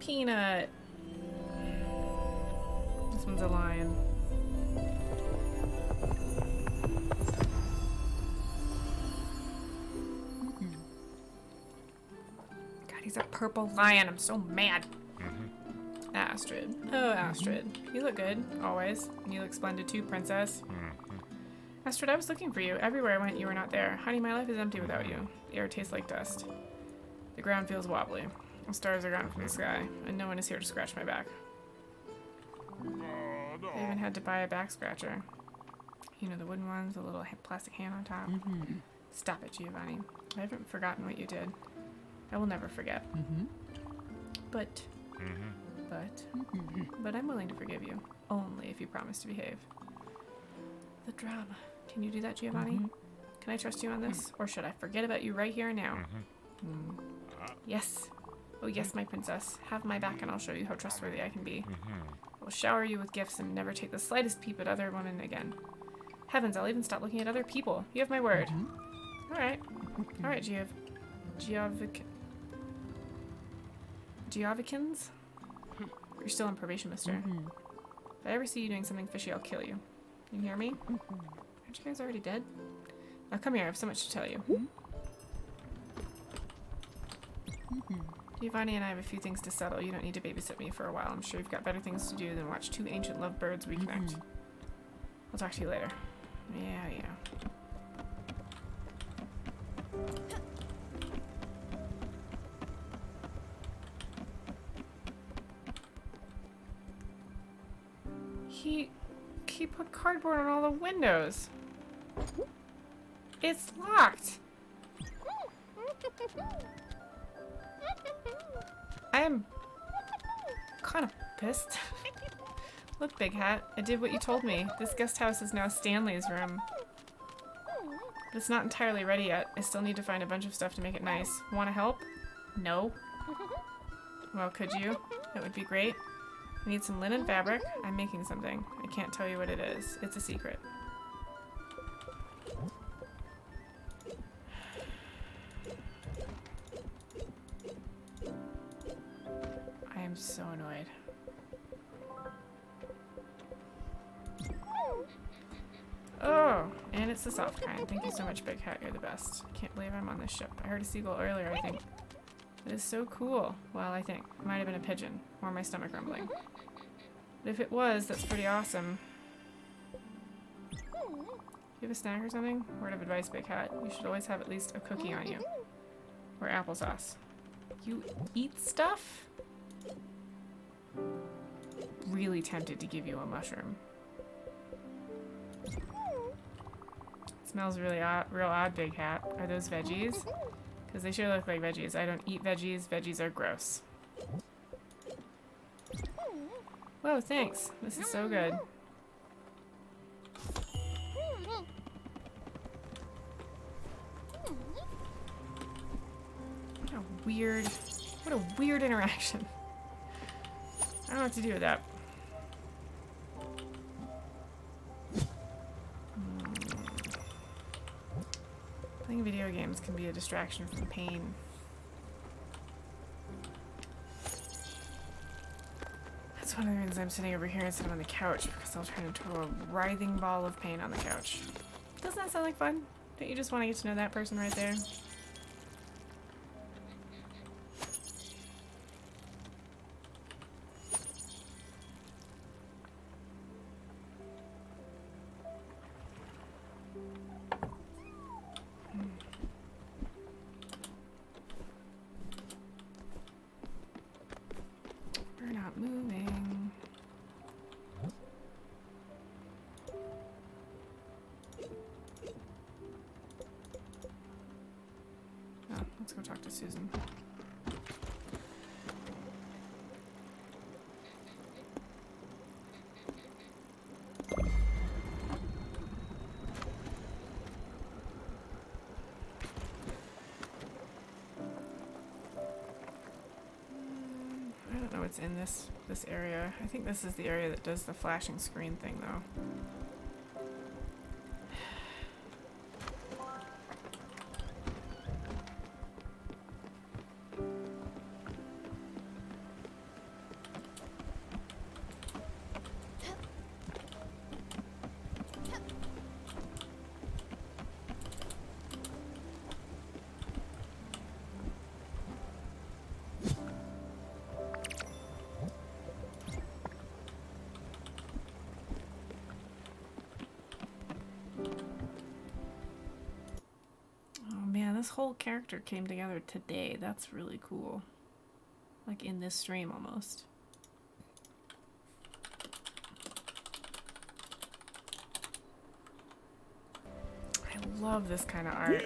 Peanut. This one's a lion. God, he's a purple lion. I'm so mad. Astrid. Oh, Astrid. You look good, always. And you look splendid too, princess. Astrid, I was looking for you. Everywhere I went, you were not there. Honey, my life is empty without you. The air tastes like dust. The ground feels wobbly. The stars are gone from the sky, and no one is here to scratch my back. I even had to buy a back scratcher. You know, the wooden ones, the little plastic hand on top. Stop it, Giovanni. I haven't forgotten what you did. I will never forget. But I'm willing to forgive you. Only if you promise to behave. The drama. Can you do that, Giovanni? Can I trust you on this? Or should I forget about you right here and now? Yes. Oh yes, my princess. Have my back and I'll show you how trustworthy I can be. I will shower you with gifts and never take the slightest peep at other women again. Heavens, I'll even stop looking at other people. You have my word. Alright. Alright, Giovicans? You're still on probation, mister. If I ever see you doing something fishy, I'll kill you. You hear me? Aren't you guys already dead? Now come here, I have so much to tell you. Giovanni and I have a few things to settle. You don't need to babysit me for a while. I'm sure you've got better things to do than watch two ancient lovebirds reconnect. I'll talk to you later. Yeah. He put cardboard on all the windows. It's locked. I am kind of pissed. Look, Big Hat, I did what you told me. This guest house is now Stanley's room. But it's not entirely ready yet. I still need to find a bunch of stuff to make it nice. Want to help? No. Well, could you? That would be great. I need some linen fabric. I'm making something. I can't tell you what it is. It's a secret. I am so annoyed. Oh, and it's the soft kind. Thank you so much, Big Hat. You're the best. I can't believe I'm on this ship. I heard a seagull earlier, I think. It is so cool. Well, I think. It might have been a pigeon. Or my stomach rumbling. But if it was, that's pretty awesome. Do you have a snack or something? Word of advice, Big Hat. You should always have at least a cookie on you. Or applesauce. You eat stuff? Really tempted to give you a mushroom. It smells really odd, real odd, Big Hat. Are those veggies? Because they sure look like veggies. I don't eat veggies. Veggies are gross. Whoa, thanks. This is so good. What a weird interaction. I don't know what to do with that. Playing video games can be a distraction from pain. That's one of the reasons I'm sitting over here instead of on the couch, because I'll turn into a writhing ball of pain on the couch. Doesn't that sound like fun? Don't you just want to get to know that person right there? We're not moving. Oh, let's go talk to Susan. I don't know what's in this area. I think this is the area that does the flashing screen thing, though. this whole character came together today. That's really cool. Like in this stream almost. I love this kind of art.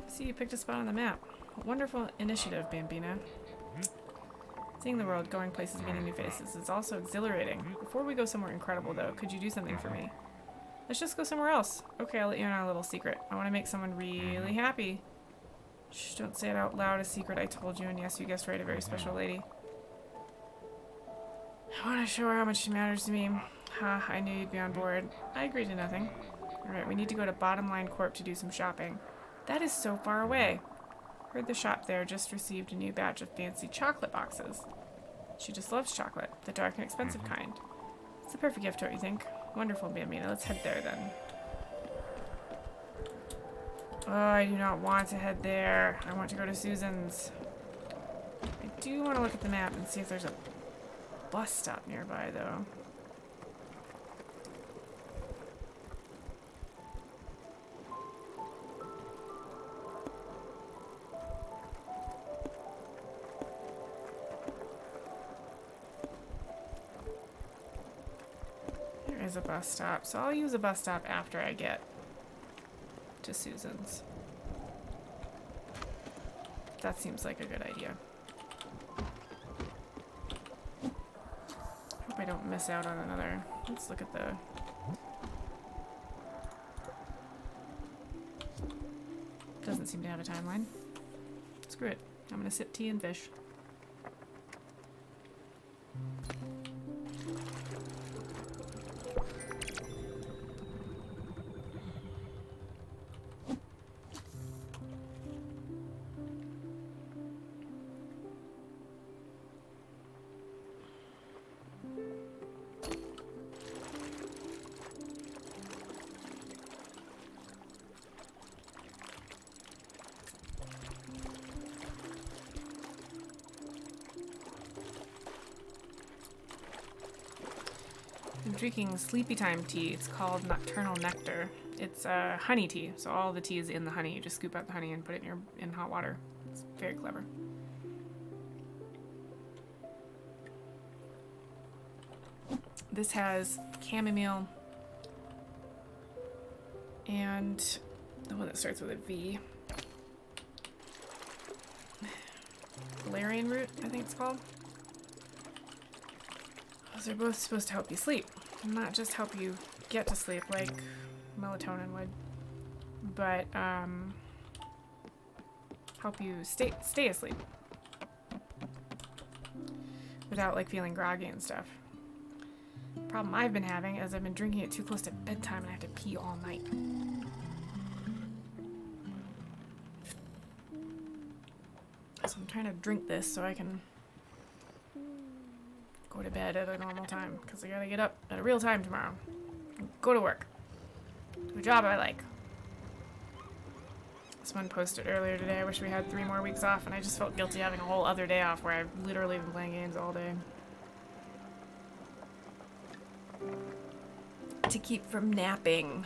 See, you picked a spot on the map. A wonderful initiative, Bambina. Seeing the world, going places, meeting new faces is also exhilarating. Before we go somewhere incredible, though, could you do something for me? Let's just go somewhere else. Okay, I'll let you in on a little secret. I want to make someone really happy. Shh, don't say it out loud, a secret I told you, and yes, you guessed right, a very special lady. I want to show her how much she matters to me. Ha, I knew you'd be on board. I agreed to nothing. Alright, we need to go to Bottom Line Corp to do some shopping. That is so far away. Heard the shop there just received a new batch of fancy chocolate boxes. She just loves chocolate, the dark and expensive kind. It's the perfect gift, don't you think? Wonderful, Bambina. Let's head there then. Oh, I do not want to head there. I want to go to Susan's. I do want to look at the map and see if there's a bus stop nearby, though. There is a bus stop, so I'll use a bus stop after I get to Susan's. That seems like a good idea. Hope I don't miss out on another. Let's look at the... Doesn't seem to have a timeline. Screw it. I'm gonna sip tea and fish. I'm drinking sleepy time tea. It's called Nocturnal Nectar. It's honey tea, so all the tea is in the honey. You just scoop out the honey and put it in hot water. It's very clever. This has chamomile and the one that starts with a V. Valerian root, I think it's called. Those are both supposed to help you sleep, not just help you get to sleep like melatonin would, but help you stay asleep without like feeling groggy and stuff. Problem I've been having is I've been drinking it too close to bedtime and I have to pee all night. So I'm trying to drink this so I can go to bed at a normal time, because I gotta get up at a real time tomorrow and go to work. Do a job I like. Someone posted earlier today, I wish we had 3 more weeks off, and I just felt guilty having a whole other day off where I've literally been playing games all day. To keep from napping.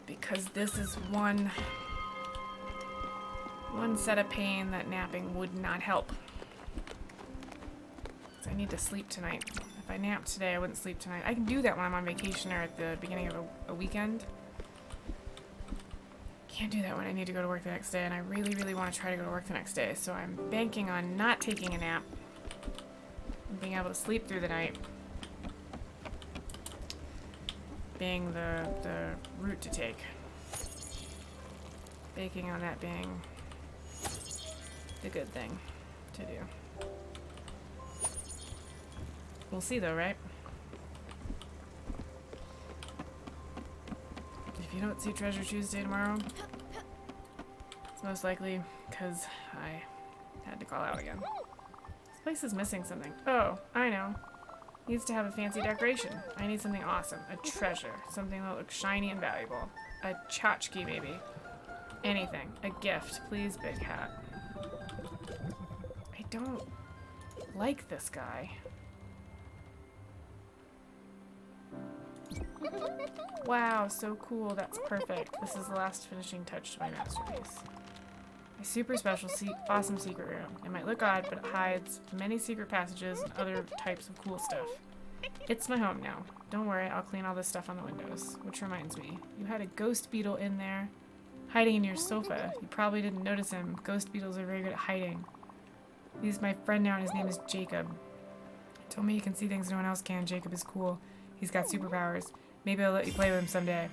Because this is one set of pain that napping would not help. I need to sleep tonight. If I napped today, I wouldn't sleep tonight. I can do that when I'm on vacation or at the beginning of a weekend. Can't do that when I need to go to work the next day, and I really, really want to try to go to work the next day. So I'm banking on not taking a nap and being able to sleep through the night being the route to take. Banking on that being the good thing to do. We'll see though, right? If you don't see Treasure Tuesday tomorrow, it's most likely because I had to call out again. This place is missing something. Oh, I know. Needs to have a fancy decoration. I need something awesome. A treasure. Something that looks shiny and valuable. A tchotchke, maybe. Anything. A gift. Please, Big Hat. I don't like this guy. Wow, so cool. That's perfect. This is the last finishing touch to my masterpiece. A super special, awesome secret room. It might look odd, but it hides many secret passages and other types of cool stuff. It's my home now. Don't worry, I'll clean all this stuff on the windows. Which reminds me, you had a ghost beetle in there, hiding in your sofa. You probably didn't notice him. Ghost beetles are very good at hiding. He's my friend now, and his name is Jacob. He told me he can see things no one else can. Jacob is cool. He's got superpowers. Maybe I'll let you play with him someday.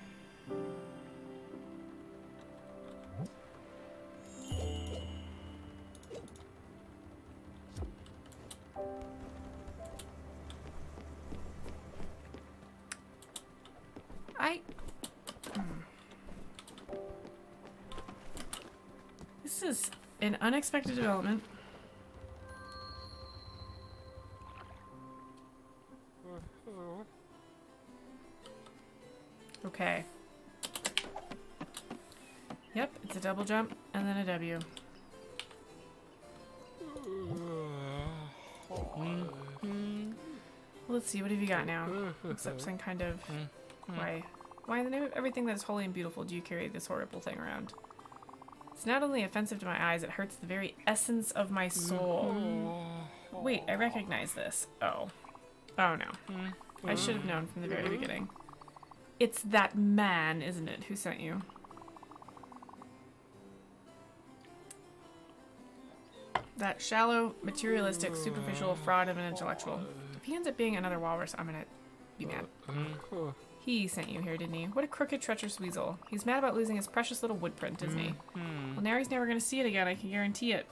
This is an unexpected development. Okay. Yep, it's a double jump and then a W. Let's see, what have you got now? Except some kind of... Why in the name of everything that is holy and beautiful do you carry this horrible thing around? It's not only offensive to my eyes, it hurts the very essence of my soul. Wait, I recognize this. Oh. Oh no. I should have known from the very beginning. It's that man, isn't it, who sent you? That shallow, materialistic, superficial fraud of an intellectual. If he ends up being another walrus, I'm gonna be mad. He sent you here, didn't he? What a crooked, treacherous weasel. He's mad about losing his precious little wood print, isn't he? Well, now he's never gonna see it again, I can guarantee it.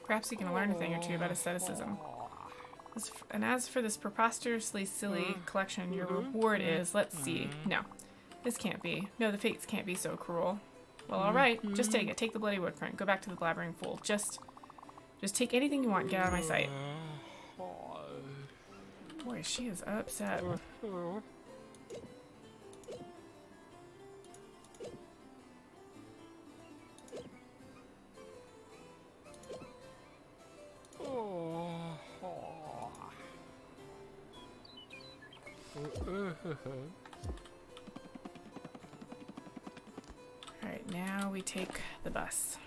Perhaps he can learn a thing or two about asceticism. And as for this preposterously silly collection, your reward is, let's see. No, this can't be. No, the fates can't be so cruel. Well, alright, just take it. Take the bloody wood print. Go back to the blabbering fool. Just take anything you want and get out of my sight. Boy, she is upset. Alright, now we take the bus.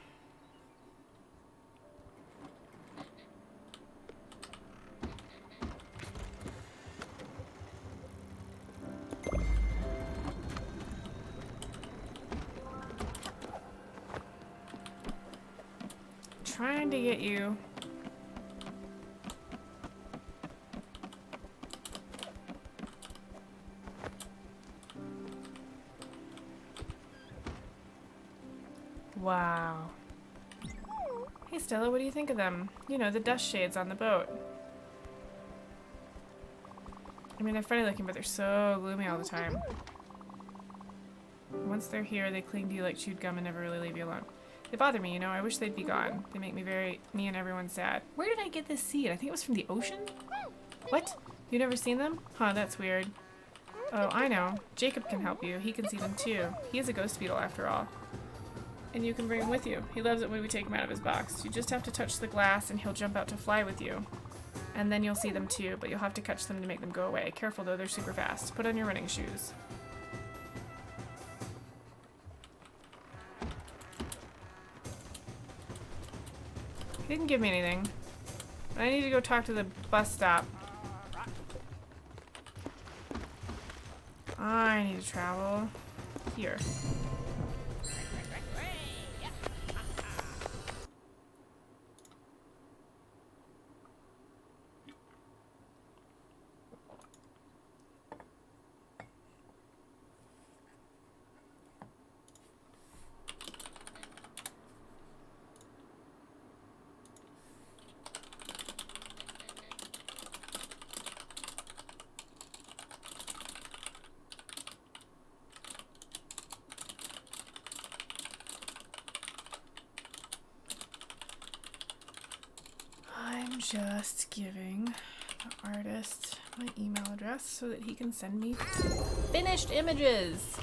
Trying to get you. Wow. Hey Stella, what do you think of them? You know, the dust shades on the boat. I mean, they're funny looking, but they're so gloomy all the time. Once they're here, they cling to you like chewed gum and never really leave you alone. They bother me, you know. I wish they'd be gone. They make me and everyone sad. Where did I get this seed? I think it was from the ocean? What? You never seen them? Huh, that's weird. Oh, I know. Jacob can help you. He can see them too. He is a ghost beetle after all. And you can bring him with you. He loves it when we take him out of his box. You just have to touch the glass and he'll jump out to fly with you. And then you'll see them too, but you'll have to catch them to make them go away. Careful though, they're super fast. Put on your running shoes. He didn't give me anything. But I need to go talk to the bus stop. I need to travel here. Just giving the artist my email address so that he can send me finished images.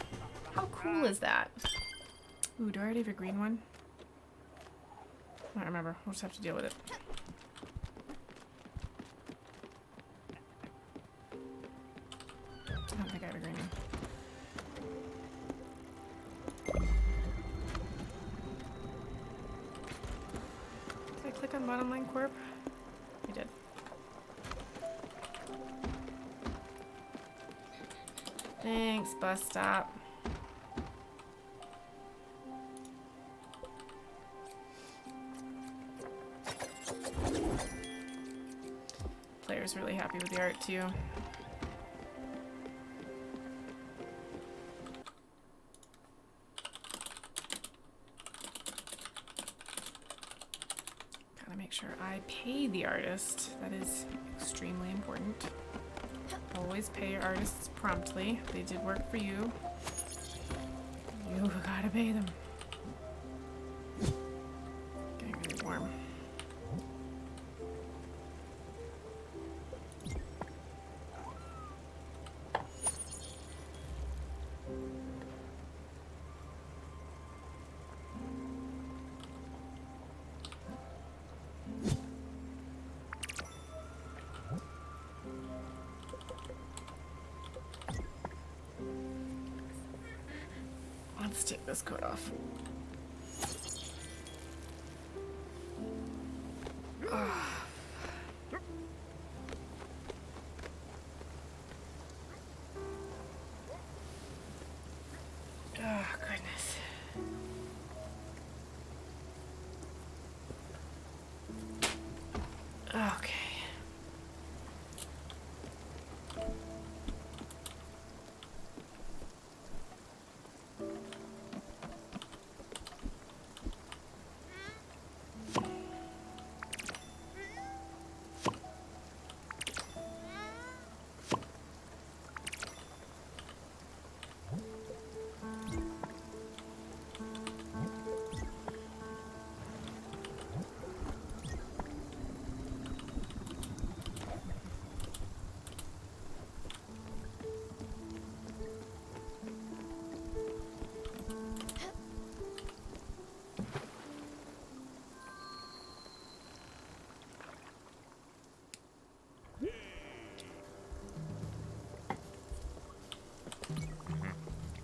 How cool is that? Ooh, do I already have a green one? I don't remember. We'll just have to deal with it. I don't think I have a green one. Did I click on bottom line corp? I did. Thanks, bus stop. Player's really happy with the art too. Gotta make sure I pay the artist. That is extremely important. Always pay your artists promptly. They did work for you. You gotta pay them. Getting really warm. Let's take this coat off. Oh, goodness. Okay.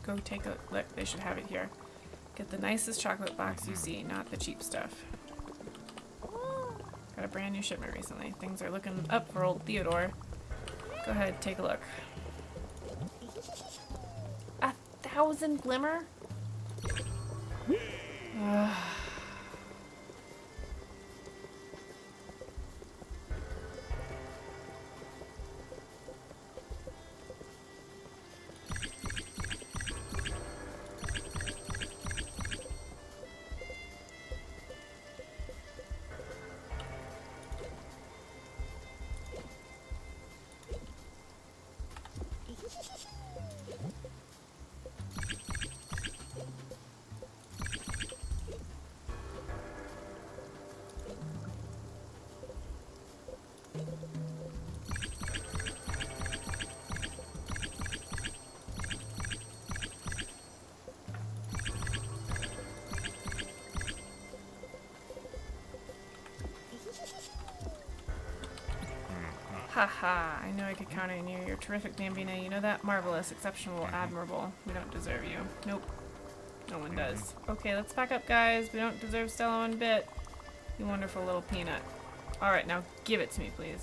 Go take a look. They should have it here. Get the nicest chocolate box you see, not the cheap stuff. Got a brand new shipment recently. Things are looking up for old Theodore. Go ahead, take a look. 1,000 glimmer? Haha, I knew I could count on you. You're terrific, Bambina. You know that? Marvelous, exceptional, admirable. We don't deserve you. Nope. No one does. Okay, let's back up, guys. We don't deserve Stella one bit. You wonderful little peanut. Alright, now give it to me, please.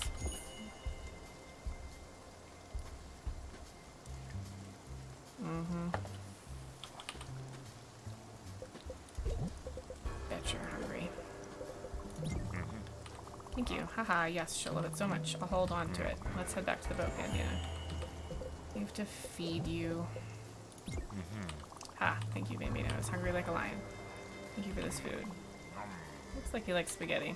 Bet you're hungry. Thank you. Haha, yes, she'll love it so much. I'll hold on to it. Let's head back to the boat, Bandana. We have to feed you. Ha, thank you, Bambina. I was hungry like a lion. Thank you for this food. Looks like you like spaghetti.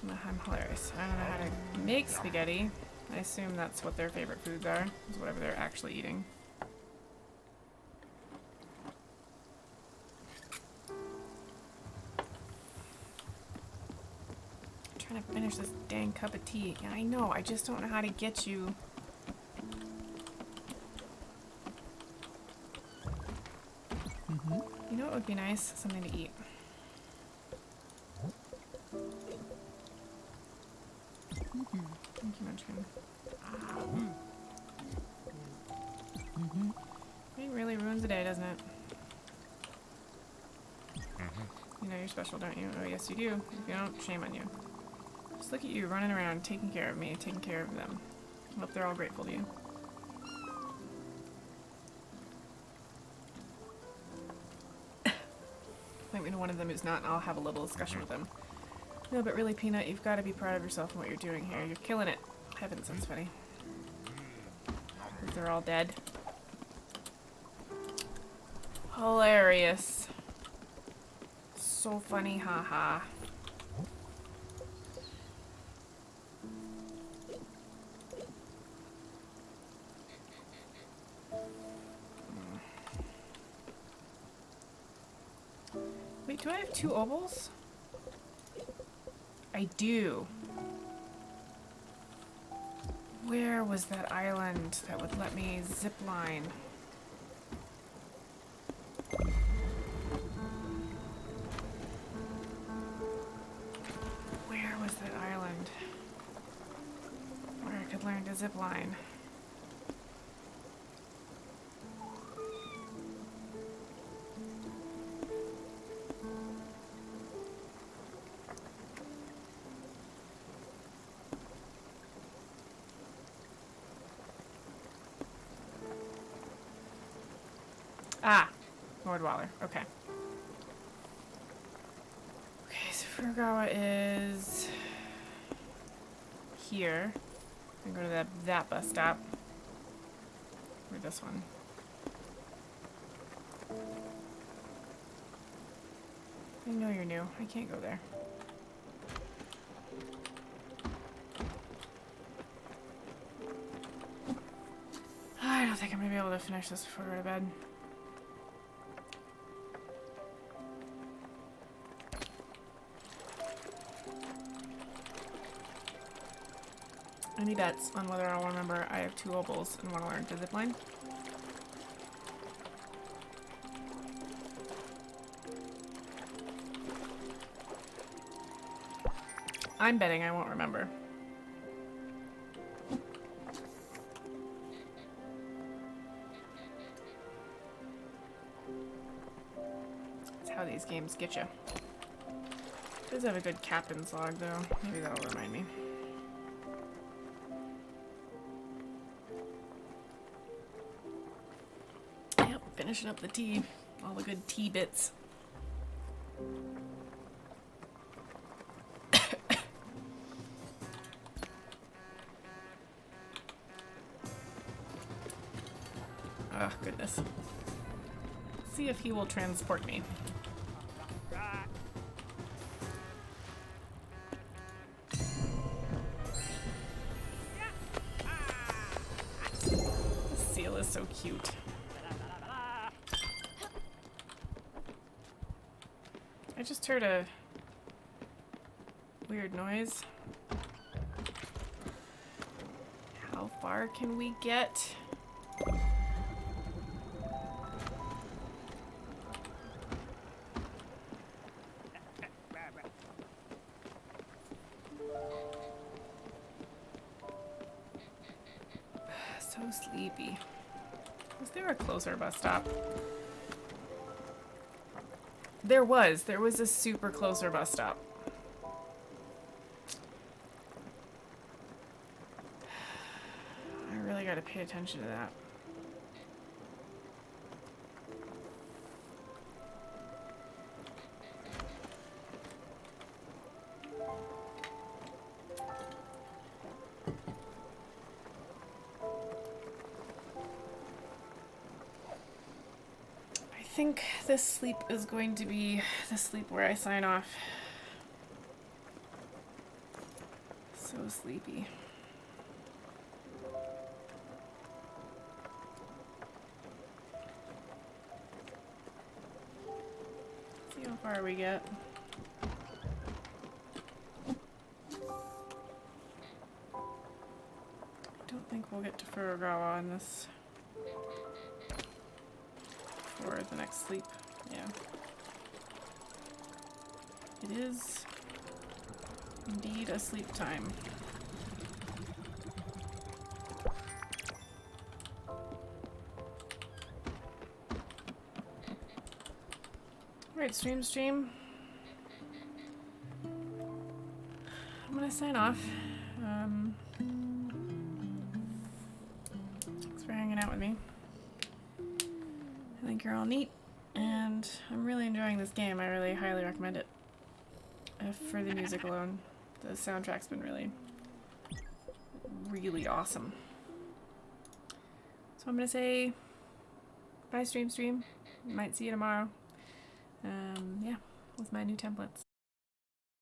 I'm hilarious. I don't know how to make spaghetti. I assume that's what their favorite foods are, is whatever they're actually eating. Trying to finish this dang cup of tea. Yeah, I know. I just don't know how to get you. You know what would be nice? Something to eat. Thank you, Munchkin. It really ruins the day, doesn't it? You know you're special, don't you? Oh, yes you do. If you don't, shame on you. Just look at you running around, taking care of me, taking care of them. I hope they're all grateful to you. Point me to one of them who's not, and I'll have a little discussion with them. No, but really, Peanut, you've got to be proud of yourself and what you're doing here. You're killing it. Heavens, that's funny. They're all dead. Hilarious. So funny, haha. Wait, do I have 2 obols? I do. Where was that island that would let me zip line? Where was that island where I could learn to zip line? Ah, Nordwaller. Okay. Okay, so Furugawa is here. I'm gonna go to that bus stop. Or this one. I know you're new. I can't go there. I don't think I'm gonna be able to finish this before I go to bed. Any bets on whether I'll remember I have 2 obols and want to learn to zipline? I'm betting I won't remember. That's how these games get you. It does have a good captain's log though. Maybe that'll remind me. Finishing up the tea. All the good tea bits. Oh, goodness. Let's see if he will transport me. This seal is so cute. I just heard a weird noise. How far can we get? So sleepy. Was there a closer bus stop? There was a super closer bus stop. I really gotta pay attention to that. I think this sleep is going to be the sleep where I sign off. So sleepy. See how far we get. I don't think we'll get to Furugawa on this. Or the next sleep, yeah. It is indeed a sleep time. Alright, stream. I'm gonna sign off. Thanks for hanging out with me. I think you're all neat, and I'm really enjoying this game. I really highly recommend it. For the music alone. The soundtrack's been really awesome. So I'm gonna say bye stream. Might see you tomorrow. Yeah, with my new templates.